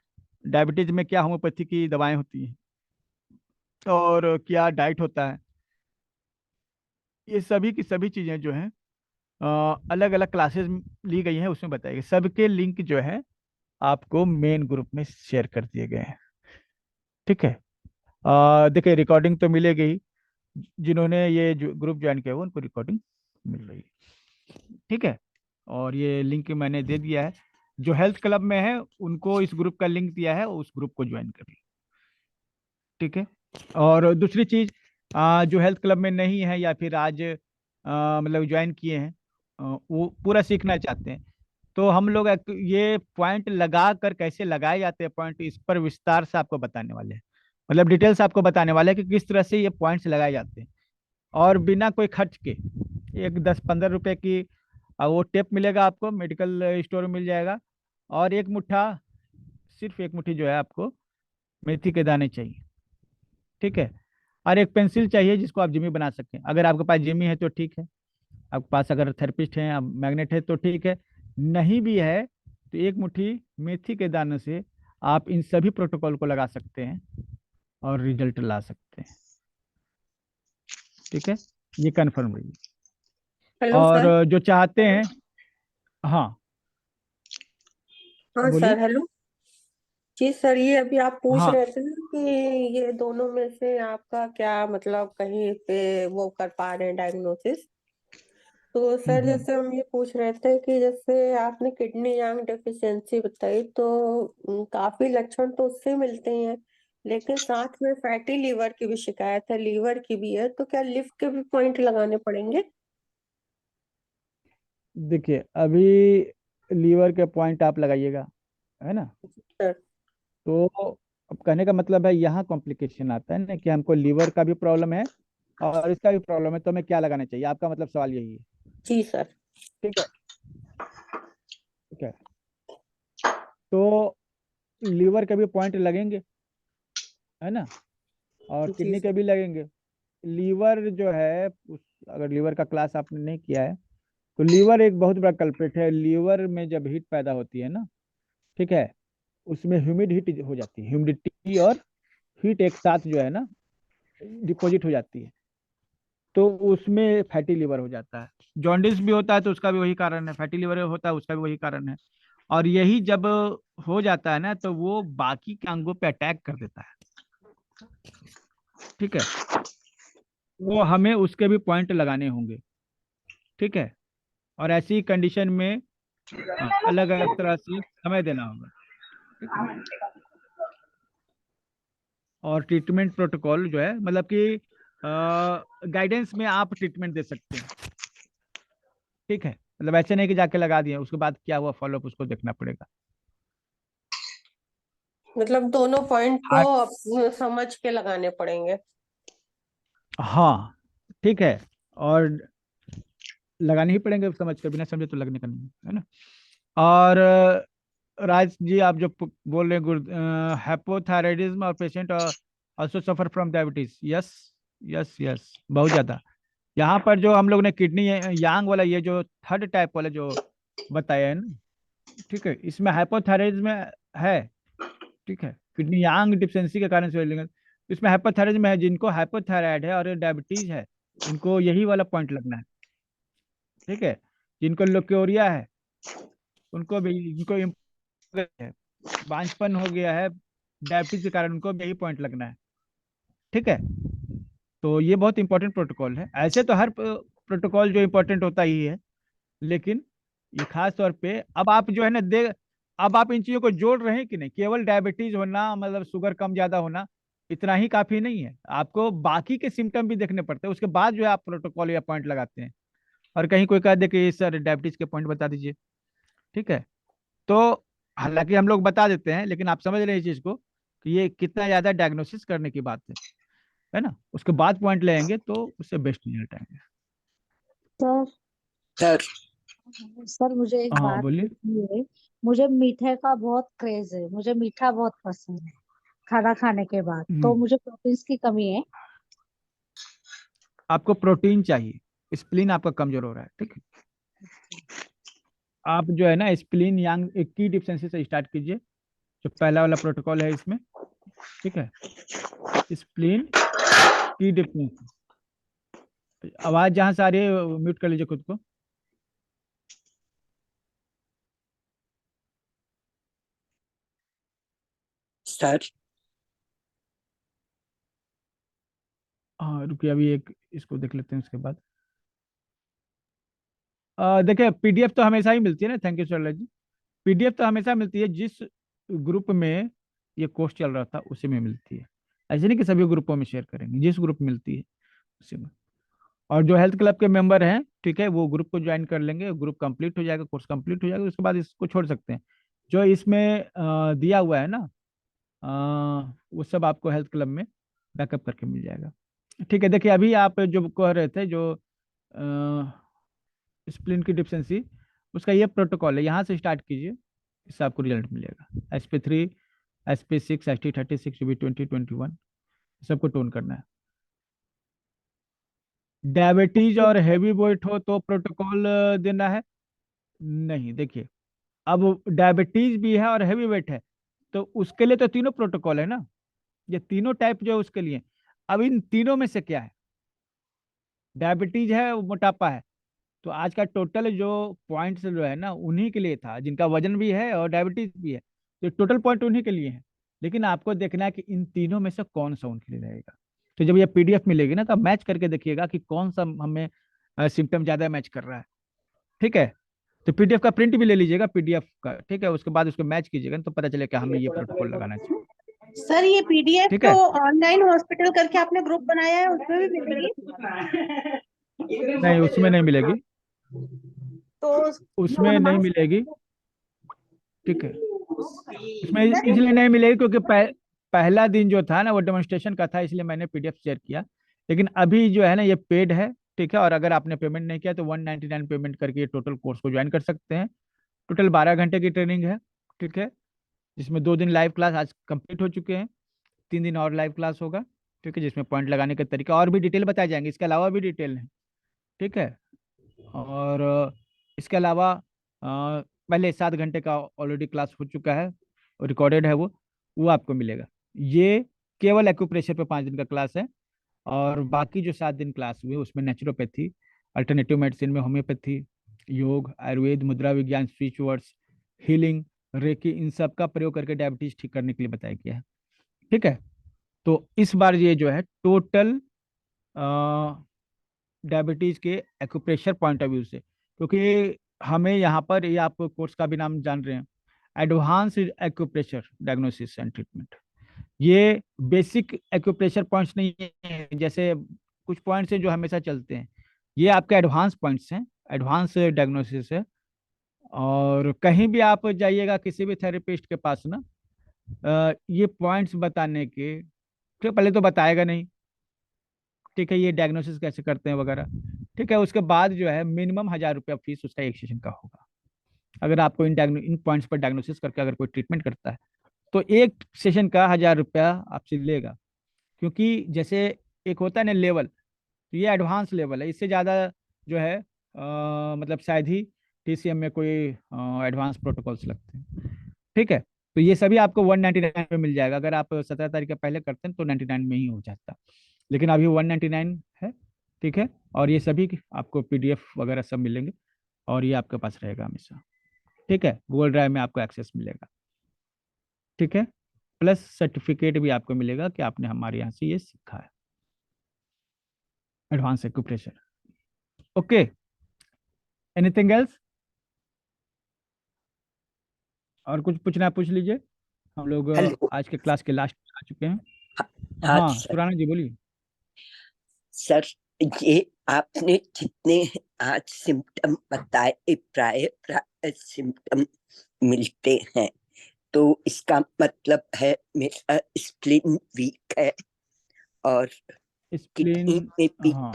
Speaker 1: डायबिटीज में क्या होम्योपैथी की दवाएं होती हैं और क्या डाइट होता है, ये सभी की सभी चीज़ें जो हैं अलग अलग क्लासेस ली गई हैं, उसमें बताई गई। सबके लिंक जो है आपको मेन ग्रुप में शेयर कर दिए गए हैं। ठीक है, देखिए रिकॉर्डिंग तो मिलेगी ही, जिन्होंने ये जो ग्रुप ज्वाइन किया हुआ उनको रिकॉर्डिंग मिल रही है। ठीक है, और ये लिंक मैंने दे दिया है। जो हेल्थ क्लब में है उनको इस ग्रुप का लिंक दिया है, उस ग्रुप को ज्वाइन करिए। ठीक है, और दूसरी चीज, जो हेल्थ क्लब में नहीं है या फिर आज मतलब ज्वाइन किए हैं, वो पूरा सीखना चाहते हैं, तो हम लोग ये पॉइंट लगा कर कैसे लगाए जाते हैं पॉइंट, इस पर विस्तार से आपको बताने वाले हैं। मतलब डिटेल्स आपको बताने वाले हैं कि किस तरह से ये पॉइंट्स लगाए जाते हैं, और बिना कोई खर्च के। एक 10-15 रुपए की वो टेप मिलेगा आपको, मेडिकल स्टोर में मिल जाएगा। और एक मुट्ठा, सिर्फ एक मुट्ठी जो है आपको मेथी के दाने चाहिए। ठीक है, और एक पेंसिल चाहिए जिसको आप जिमी बना सकें। अगर आपके पास जिमी है तो ठीक है, आपके पास अगर थेरेपिस्ट है, मैग्नेट है तो ठीक है, नहीं भी है तो एक मुट्ठी मेथी के दाने से आप इन सभी प्रोटोकॉल को लगा सकते हैं और रिजल्ट ला सकते हैं। ठीक है, ये कन्फर्म रही।
Speaker 6: हेलो
Speaker 1: और
Speaker 6: सर।
Speaker 1: जो चाहते हैं, हाँ
Speaker 6: हाँ
Speaker 1: बोलिए।
Speaker 6: Sir, hello. जी सर, ये अभी आप पूछ
Speaker 1: हाँ,
Speaker 6: रहे थे ना कि ये दोनों में से आपका क्या मतलब कहीं पे वो कर पा रहे हैं डायग्नोसिस, तो सर
Speaker 1: हम्म।
Speaker 6: जैसे हम ये पूछ रहे थे कि जैसे आपने किडनी यांग डेफिशिएंसी बताई तो काफी लक्षण तो उससे मिलते ही हैं, लेकिन साथ में फैटी लीवर की भी शिकायत है, लीवर की भी है, तो क्या लिवर के भी पॉइंट लगाने पड़ेंगे?
Speaker 1: देखिए अभी लीवर के पॉइंट आप लगाइएगा, है ना।
Speaker 6: सर
Speaker 1: तो अब कहने का मतलब है यहाँ कॉम्प्लिकेशन आता है ना कि हमको लीवर का भी प्रॉब्लम है और इसका भी प्रॉब्लम है, तो हमें क्या लगाना चाहिए, आपका मतलब सवाल यही है।
Speaker 6: जी सर।
Speaker 1: ठीक है। ठीक है। तो लीवर के भी पॉइंट लगेंगे, है ना, और
Speaker 6: जी
Speaker 1: किडनी के
Speaker 6: सर।
Speaker 1: भी लगेंगे। लीवर जो है अगर लीवर का क्लास आपने नहीं किया है तो लीवर एक बहुत बड़ा कल्प्रिट है। लीवर में जब हीट पैदा होती है ना, ठीक है, उसमें ह्यूमिड हीट हो जाती है, ह्यूमिडिटी और हीट एक साथ जो है ना डिपॉजिट हो जाती है, तो उसमें फैटी लिवर हो जाता है। जॉन्डिस भी होता है तो उसका भी वही कारण है, फैटी लिवर होता है उसका भी वही कारण है। और यही जब हो जाता है ना तो वो बाकी के अंगों पे अटैक कर देता है। ठीक है। वो हमें उसके भी पॉइंट लगाने होंगे। ठीक है। और ऐसी कंडीशन में अलग अलग तरह से समय देना होगा। ठीक है। और ट्रीटमेंट प्रोटोकॉल जो है मतलब कि गाइडेंस में आप ट्रीटमेंट दे सकते हैं। ठीक है। मतलब ऐसे नहीं कि जाके लगा दिए उसके बाद क्या हुआ फॉलोअप उसको देखना पड़ेगा।
Speaker 6: मतलब दोनों पॉइंट को
Speaker 1: हाँ।
Speaker 6: समझ के लगाने पड़ेंगे।
Speaker 1: हाँ, ठीक है। और लगाने ही पड़ेंगे समझ कर, बिना समझे तो लगने का नहीं है ना। और राज जी आप जो बोल रहे हैं हाइपोथायराइडिज्म और patient also suffer from diabetes, yes yes yes, बहुत ज्यादा। यहाँ पर जो हम लोग ने किडनी यांग वाला ये जो थर्ड टाइप वाला जो बताया है ना, ठीक है, इसमें हाइपोथायराइडिज्म है। ठीक है। किडनी यांग डिफिशियंसी के कारण से लेंगे, इसमें हाइपोथायराइडिज्म है, जिनको हाइपोथायराइड है और डायबिटीज है उनको यही वाला पॉइंट लगना है। ठीक है। जिनको लोकोरिया है उनको भी, जिनको है बांझपन हो गया है डायबिटीज के कारण, उनको भी यही पॉइंट लगना है। ठीक है। तो ये बहुत इंपॉर्टेंट प्रोटोकॉल है। ऐसे तो हर प्रोटोकॉल जो इंपॉर्टेंट होता ही है, लेकिन ये खास तौर पे अब आप जो है ना अब आप इन चीजों को जोड़ रहे हैं कि नहीं। केवल डायबिटीज होना मतलब शुगर कम ज्यादा होना इतना ही काफी नहीं है, आपको बाकी के सिम्टम भी देखने पड़ते हैं, उसके बाद जो है आप प्रोटोकॉल या पॉइंट लगाते हैं। और कहीं कोई कह दे कि सर डायबिटीज के पॉइंट बता दीजिए। ठीक है। तो हालांकि हम लोग बता देते हैं, लेकिन आप समझ रहे हैं इस चीज को कि ये कितना ज्यादा डायग्नोसिस करने की बात है ना, उसके बाद पॉइंट लेंगे तो उससे बेस्ट रिजल्ट आएंगे।
Speaker 3: सर
Speaker 2: सर
Speaker 3: सर मुझे एक
Speaker 1: हाँ
Speaker 3: बात
Speaker 1: बोलिए।
Speaker 3: पूछनी है। मुझे मीठे का बहुत क्रेज है, मुझे मीठा बहुत पसंद है खाना खाने के बाद, तो
Speaker 1: हम्म,
Speaker 3: मुझे प्रोटीन्स की कमी है।
Speaker 1: आपको प्रोटीन चाहिए, स्प्लीन आपका कमजोर हो रहा है। ठीक है। आप जो है ना स्प्लीन यांग एक की डिफिशियंसी से स्टार्ट कीजिए, जो पहला वाला प्रोटोकॉल है इसमें। ठीक है। स्प्लीन की डिफिशियंसी। आवाज जहां से आ रही है म्यूट कर लीजिए खुद को।
Speaker 2: सर
Speaker 1: हाँ रुकिए, अभी एक इसको देख लेते हैं उसके बाद। देखिए पीडीएफ तो हमेशा ही मिलती है ना, थैंक यू सर जी। पीडीएफ तो हमेशा मिलती है, जिस ग्रुप में ये कोर्स चल रहा था उसी में मिलती है। ऐसे नहीं कि सभी ग्रुपों में शेयर करेंगे, जिस ग्रुप में मिलती है उसी में। और जो हेल्थ क्लब के मेंबर हैं, ठीक है, वो ग्रुप को ज्वाइन कर लेंगे, ग्रुप कंप्लीट हो जाएगा, कोर्स कंप्लीट हो जाएगा, उसके बाद इसको छोड़ सकते हैं। जो इसमें दिया हुआ है ना वो सब आपको हेल्थ क्लब में बैकअप करके मिल जाएगा। ठीक है। देखिए अभी आप जो कह रहे थे जो स्प्लिन की डिफिशियंसी, उसका ये प्रोटोकॉल है, यहाँ से स्टार्ट कीजिए, इससे आपको रिजल्ट मिलेगा। SP3, SP6, ST36, UB20, 21 सबको टोन करना है। डायबिटीज और हैवी वेट हो तो प्रोटोकॉल देना है नहीं। देखिए अब डायबिटीज भी है और हैवी वेट है, तो उसके लिए तो तीनों प्रोटोकॉल है ना, ये तीनों टाइप जो है उसके लिए। अब इन तीनों में से क्या है, डायबिटीज है मोटापा है, तो आज का टोटल जो पॉइंट्स जो है ना उन्हीं के लिए था, जिनका वजन भी है और डायबिटीज भी है, तो टोटल पॉइंट उन्हीं के लिए है। लेकिन आपको देखना है कि इन तीनों में से कौन सा उनके लिए रहेगा। तो जब ये पीडीएफ मिलेगी ना, तो मैच करके देखिएगा कि कौन सा हमें सिम्टम ज्यादा मैच कर रहा है। ठीक है, तो पीडीएफ का प्रिंट भी ले लीजिएगा, पीडीएफ का, ठीक है, उसके बाद उसको मैच कीजिएगा तो पता चले कि हमें ये प्रोटोकॉल लगाना चाहिए।
Speaker 7: सर ये पीडीएफ
Speaker 1: ठीक
Speaker 7: तो
Speaker 1: है,
Speaker 7: ऑनलाइन हॉस्पिटल करके आपने ग्रुप बनाया है, उसमें भी मिलेगी?
Speaker 1: नहीं उसमें नहीं मिलेगी,
Speaker 7: तो
Speaker 1: उसमें नहीं मिलेगी। ठीक है, उसमें इसलिए नहीं मिलेगी क्योंकि पहला दिन जो था ना वो डेमोन्स्ट्रेशन का था, इसलिए मैंने पीडीएफ शेयर किया। लेकिन अभी जो है ना ये पेड है, ठीक है, और अगर आपने पेमेंट नहीं किया तो 199 पेमेंट करके ये टोटल कोर्स को ज्वाइन कर सकते हैं। टोटल 12 घंटे की ट्रेनिंग है, ठीक है, जिसमें 2 दिन लाइव क्लास आज कंप्लीट हो चुके हैं, 3 दिन और लाइव क्लास होगा, ठीक है, जिसमें पॉइंट लगाने के तरीका और भी डिटेल बताए जाएंगे, इसके अलावा भी डिटेल है। ठीक है, और इसके अलावा पहले 7 घंटे का ऑलरेडी क्लास हो चुका है, रिकॉर्डेड है वो आपको मिलेगा। ये केवल एक्यूप्रेशर पे 5 दिन का क्लास है, और बाकी जो 7 दिन क्लास हुए उसमें नेचुरोपैथी, अल्टरनेटिव मेडिसिन में होम्योपैथी, योग, आयुर्वेद, मुद्रा विज्ञान, स्पीच वर्ड्स, हीलिंग, रेकी, इन सब का प्रयोग करके डायबिटीज ठीक करने के लिए बताया गया है। ठीक है, तो इस बार ये जो है टोटल डायबिटीज के एक्यूप्रेशर पॉइंट ऑफ व्यू से, क्योंकि हमें यहाँ पर, ये आप कोर्स का भी नाम जान रहे हैं, advance acupressure diagnosis and treatment. ये बेसिक एक्यूप्रेशर पॉइंट्स नहीं है, जैसे कुछ पॉइंट्स हैं जो हमेशा चलते हैं, ये आपके एडवांस पॉइंट्स हैं, एडवांस डायग्नोसिस है। और कहीं भी आप जाइएगा किसी भी थेरेपिस्ट के पास ना, ये पॉइंट्स बताने के, फिर पहले तो बताएगा नहीं, ठीक है, ये डायग्नोसिस कैसे करते हैं वगैरह, ठीक है, उसके बाद जो है मिनिमम 1000 रुपया फीस उसका एक सेशन का होगा। अगर आपको इन पॉइंट्स पर डायग्नोसिस करके अगर कोई ट्रीटमेंट करता है तो एक सेशन का 1000 रुपया आपसे लेगा। क्योंकि जैसे एक होता है ना लेवल, तो ये एडवांस लेवल है, इससे ज़्यादा जो है मतलब शायद ही टीसीएम में कोई एडवांस प्रोटोकॉल्स लगते हैं। ठीक है, तो ये सभी आपको 199 में मिल जाएगा, अगर आप 17 तारीख के पहले करते हैं तो 99 में ही हो जाता, लेकिन अभी 199 है। ठीक है, और ये सभी आपको पीडीएफ वगैरह सब मिलेंगे, और ये आपके पास रहेगा हमेशा। ठीक है, गूगल ड्राइव में आपको एक्सेस मिलेगा। ठीक है, प्लस सर्टिफिकेट भी आपको मिलेगा कि आपने हमारे यहाँ से ये सीखा है, advance acupressure. Okay, anything else? और कुछ पूछना है पूछ लीजिए, हम लोग
Speaker 2: हेलो
Speaker 1: आज के क्लास के लास्ट आ चुके हैं।
Speaker 2: हाँ
Speaker 1: हाँ
Speaker 2: सर।
Speaker 1: सुराना जी बोलिए।
Speaker 2: सर ये आपने जितने आज सिम्टम बताए, प्राय प्राय सिम्टम मिलते हैं, तो इसका मतलब है मेरा स्प्लीन वीक है और
Speaker 1: स्प्लीन,
Speaker 2: किडनी में भी
Speaker 1: हाँ,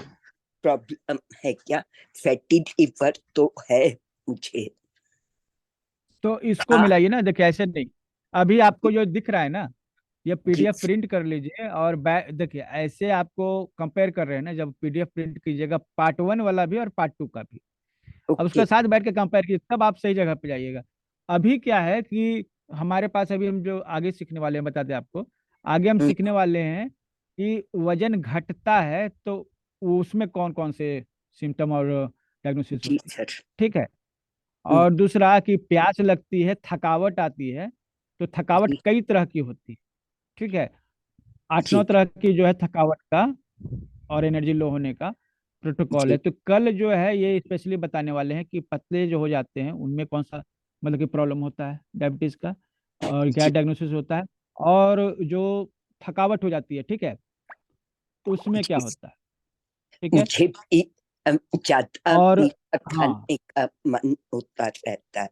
Speaker 2: प्रॉब्लम है क्या? फैटी लिवर तो है मुझे।
Speaker 1: तो इसको
Speaker 2: हाँ
Speaker 1: मिलाइए ना, देखिए ऐसे नहीं, अभी आपको जो दिख रहा है ना, ये
Speaker 2: जी
Speaker 1: पीडीएफ प्रिंट कर लीजिए, और देखिए ऐसे आपको कंपेयर कर रहे हैं ना, जब पीडीएफ प्रिंट कीजिएगा पार्ट 1 वाला भी और पार्ट 2 का भी, अब
Speaker 2: ओके।
Speaker 1: उसका साथ बैठ के कंपेयर कीजिए, तब आप सही जगह पे जाइएगा। अभी क्या है कि हमारे पास अभी हम जो आगे सीखने वाले हैं, बता दें आपको, आगे हम
Speaker 2: हम्म,
Speaker 1: सीखने वाले हैं कि वजन घटता है तो उसमें कौन कौन से सिम्टम और डायग्नोसिस
Speaker 2: जी
Speaker 1: होती है।
Speaker 2: सर।
Speaker 1: ठीक है,
Speaker 2: हम्म,
Speaker 1: और दूसरा कि प्यास लगती है, थकावट आती है, तो थकावट
Speaker 2: जी
Speaker 1: कई तरह की होती है। ठीक है, 8-9
Speaker 2: जी
Speaker 1: तरह की जो है थकावट का और एनर्जी लो होने का प्रोटोकॉल है।
Speaker 2: जी
Speaker 1: तो कल जो है ये स्पेशली बताने वाले हैं कि पतले जो हो जाते हैं उनमें कौन सा मतलब कि प्रॉब्लम होता है डायबिटीज का, और क्या
Speaker 2: जी
Speaker 1: डायग्नोसिस होता है, और जो थकावट हो जाती है, ठीक है, उसमें क्या
Speaker 2: जी।
Speaker 1: होता है। ठीक है,
Speaker 2: मुझे भी ज्यादा
Speaker 1: और
Speaker 2: मीठा
Speaker 1: हाँ,
Speaker 2: खाने का मन होता रहता है,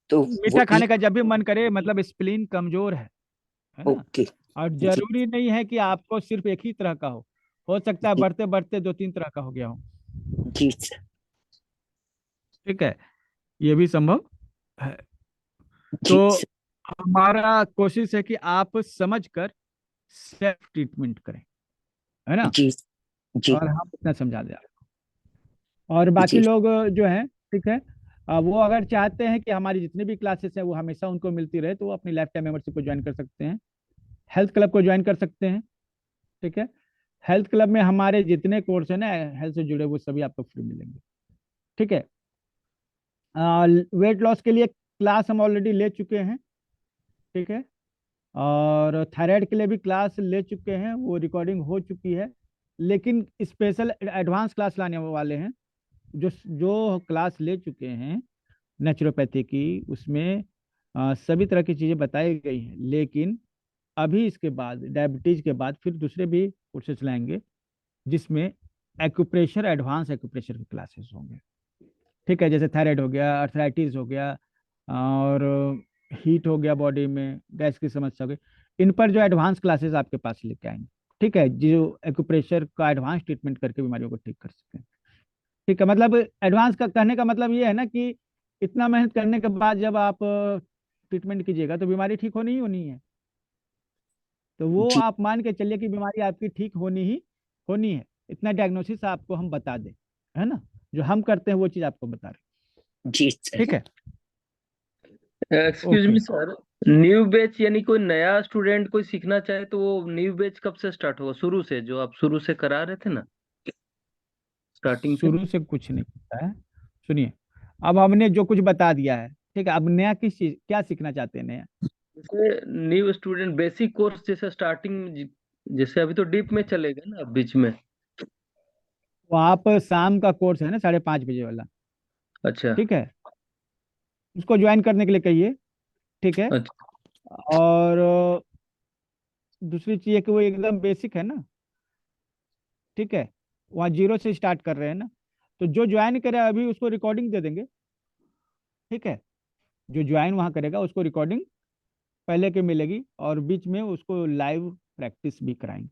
Speaker 2: तो
Speaker 1: मीठा
Speaker 2: वही।
Speaker 1: खाने का जब भी मन करे मतलब स्प्लीन कमजोर है ना।
Speaker 2: ओके।
Speaker 1: और
Speaker 2: जी
Speaker 1: जरूरी नहीं है कि आपको सिर्फ एक ही तरह का हो सकता है
Speaker 2: जी
Speaker 1: बढ़ते बढ़ते 2-3 तरह का हो गया हो।
Speaker 2: जी सर।
Speaker 1: ठीक है, ये भी संभव है।
Speaker 2: जी
Speaker 1: तो
Speaker 2: सर।
Speaker 1: हमारा कोशिश है कि आप समझकर सेल्फ ट्रीटमेंट करें, है ना,
Speaker 2: जी जी
Speaker 1: और हम इतना समझा दें आपको। और बाकी
Speaker 2: जी
Speaker 1: लोग जो हैं, ठीक है, वो अगर चाहते हैं कि हमारी जितनी भी क्लासेस हैं वो हमेशा उनको मिलती रहे, तो वो अपनी लाइफ टाइम मेंबरशिप को ज्वाइन कर सकते हैं, हेल्थ क्लब को ज्वाइन कर सकते हैं। ठीक है, हेल्थ क्लब में हमारे जितने कोर्स हैं ना हेल्थ से जुड़े, वो सभी आपको फ्री मिलेंगे। ठीक है, वेट लॉस के लिए क्लास हम ऑलरेडी ले चुके हैं। ठीक है, और थायराइड के लिए भी क्लास ले चुके हैं, वो रिकॉर्डिंग हो चुकी है, लेकिन स्पेशल एडवांस क्लास लाने वाले हैं जो जो क्लास ले चुके हैं नेचुरोपैथी की, उसमें सभी तरह की चीजें बताई गई हैं, लेकिन अभी इसके बाद डायबिटीज के बाद फिर दूसरे भी कोर्सेज लाएंगे, जिसमें एक्यूप्रेशर, एडवांस एक्यूप्रेशर की क्लासेस होंगे। ठीक है, जैसे थायराइड हो गया, अर्थराइटिस हो गया, और हीट हो गया, बॉडी में गैस की समस्या हो गई, इन पर जो एडवांस क्लासेस आपके पास लेके आएंगे। ठीक है, जो एक्यूप्रेशर का एडवांस ट्रीटमेंट करके बीमारियों को ठीक कर सकें। ठीक है, मतलब एडवांस का कहने का मतलब ये है ना कि इतना मेहनत करने के बाद जब आप ट्रीटमेंट कीजिएगा तो बीमारी ठीक होनी ही होनी है। तो वो
Speaker 2: जी
Speaker 1: आप मान के चलिए कि बीमारी आपकी ठीक होनी ही होनी है। इतना डायग्नोसिस आपको हम बता दें, है ना, जो हम करते हैं वो चीज आपको बता रहे।
Speaker 2: जी सर।
Speaker 1: ठीक है,
Speaker 8: एक्सक्यूज
Speaker 1: ओके।
Speaker 8: मी सर, न्यू बैच यानी कोई नया स्टूडेंट कोई सीखना चाहे तो वो न्यू बैच कब से स्टार्ट होगा? शुरू से, जो आप शुरू से करा रहे थे ना, स्टार्टिंग से?
Speaker 1: शुरू से कुछ नहीं होता है। सुनिए, अब हमने जो कुछ बता दिया है, ठीक है, अब नया किस चीज, क्या सीखना चाहते हैं नया?
Speaker 8: जैसे न्यू स्टूडेंट बेसिक कोर्स, जैसे स्टार्टिंग, जैसे अभी तो डीप में चलेगा ना बीच में।
Speaker 1: वो आप शाम का कोर्स है ना 5:30 बजे वाला,
Speaker 8: अच्छा
Speaker 1: ठीक है, उसको ज्वाइन करने के लिए कहिए। ठीक है,
Speaker 8: अच्छा।
Speaker 1: और दूसरी चीज है कि वो एकदम बेसिक है ना, ठीक है, वहाँ जीरो से स्टार्ट कर रहे हैं ना, तो जो ज्वाइन करे अभी उसको रिकॉर्डिंग दे देंगे। ठीक है, जो ज्वाइन वहाँ करेगा उसको रिकॉर्डिंग पहले की मिलेगी, और बीच में उसको लाइव प्रैक्टिस भी कराएंगे।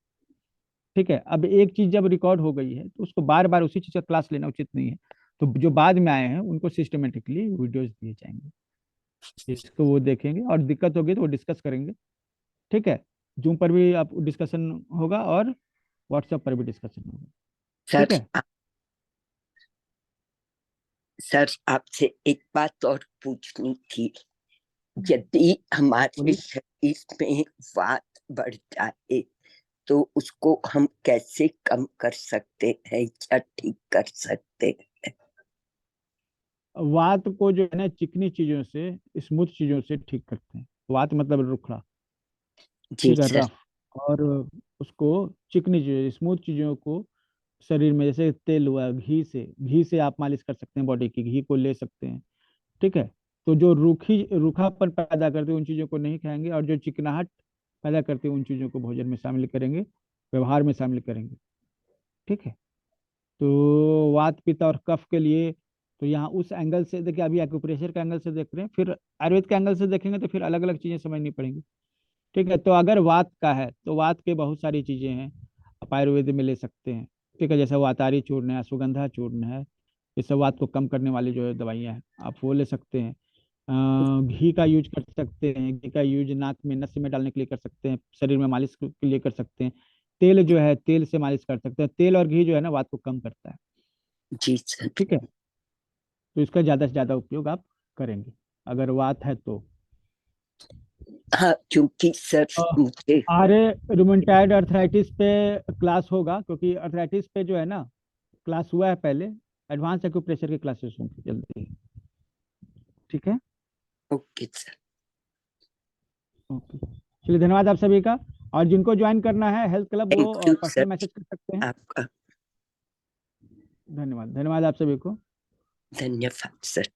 Speaker 1: ठीक है, अब एक चीज जब रिकॉर्ड हो गई है तो उसको बार बार उसी चीज का क्लास लेना उचित नहीं है, तो जो बाद में आए हैं उनको सिस्टमेटिकली वीडियोस दिए जाएंगे, इसको वो देखेंगे, और दिक्कत होगी तो वो डिस्कस करेंगे। ठीक है, जूम पर भी आप डिस्कशन होगा और व्हाट्सएप पर भी डिस्कशन होगा। ठीक
Speaker 2: सर
Speaker 1: है,
Speaker 2: सर आपसे एक बात और पूछनी थी। यदि हमारे
Speaker 1: बोलिए।
Speaker 2: शरीर में वात बढ़ जाए तो उसको हम कैसे कम कर सकते हैं या ठीक कर सकते हैं?
Speaker 1: वात को जो है ना चिकनी चीजों से, स्मूथ चीजों से ठीक करते हैं। वात मतलब रुखड़ा,
Speaker 2: जी
Speaker 1: ठीक है,
Speaker 2: सर।
Speaker 1: रफ, और उसको चिकनी चीजों, स्मूथ चीजों को शरीर में, जैसे तेल हुआ, घी से आप मालिश कर सकते हैं, बॉडी की घी को ले सकते हैं। ठीक है, तो जो रूखापन पैदा करते हैं उन चीजों को नहीं खाएंगे, और जो चिकनाहट पैदा करते हैं उन चीजों को भोजन में शामिल करेंगे, व्यवहार में शामिल करेंगे। ठीक है, तो वात पित्त और कफ के लिए तो यहाँ उस एंगल से देखिए, अभी एक्यूप्रेशर के एंगल से देख रहे हैं, फिर आयुर्वेद के एंगल से देखेंगे तो फिर अलग अलग चीजें समझनी पड़ेंगी। ठीक है, तो अगर वात का है तो वात के बहुत सारी चीजें हैं, आप आयुर्वेद में ले सकते हैं। ठीक है, जैसे वातारी चूर्ण है, अश्वगंधा चूर्ण है, ये सब वात को कम करने वाली जो है दवाइयाँ हैं, आप वो ले सकते हैं। घी का यूज कर सकते हैं, घी का यूज नाक में, नस में डालने के लिए कर सकते हैं, शरीर में मालिश के लिए कर सकते हैं। तेल जो है, तेल से मालिश कर सकते हैं। तेल और घी जो है ना वात को कम करता है।
Speaker 2: जी सर।
Speaker 1: ठीक है, तो इसका ज्यादा से ज्यादा उपयोग आप करेंगे अगर वात है तो।
Speaker 2: हाँ, क्योंकि सर मुझे
Speaker 1: आरे रूमेटाइड अर्थराइटिस पे क्लास होगा, क्योंकि अर्थराइटिस पे जो है ना क्लास हुआ है पहले, एडवांस एक्यूप्रेशर की क्लासेस होंगी जल्दी। ठीक है,
Speaker 2: ओके सर।
Speaker 1: ओके, चलिए, धन्यवाद आप सभी का। और जिनको ज्वाइन करना है हेल्थ क्लब, वो
Speaker 2: thank you
Speaker 1: personal
Speaker 2: sir
Speaker 1: message कर सकते हैं।
Speaker 2: आपका।
Speaker 1: धन्यवाद, धन्यवाद आप सभी को।
Speaker 2: धन्यवाद सर।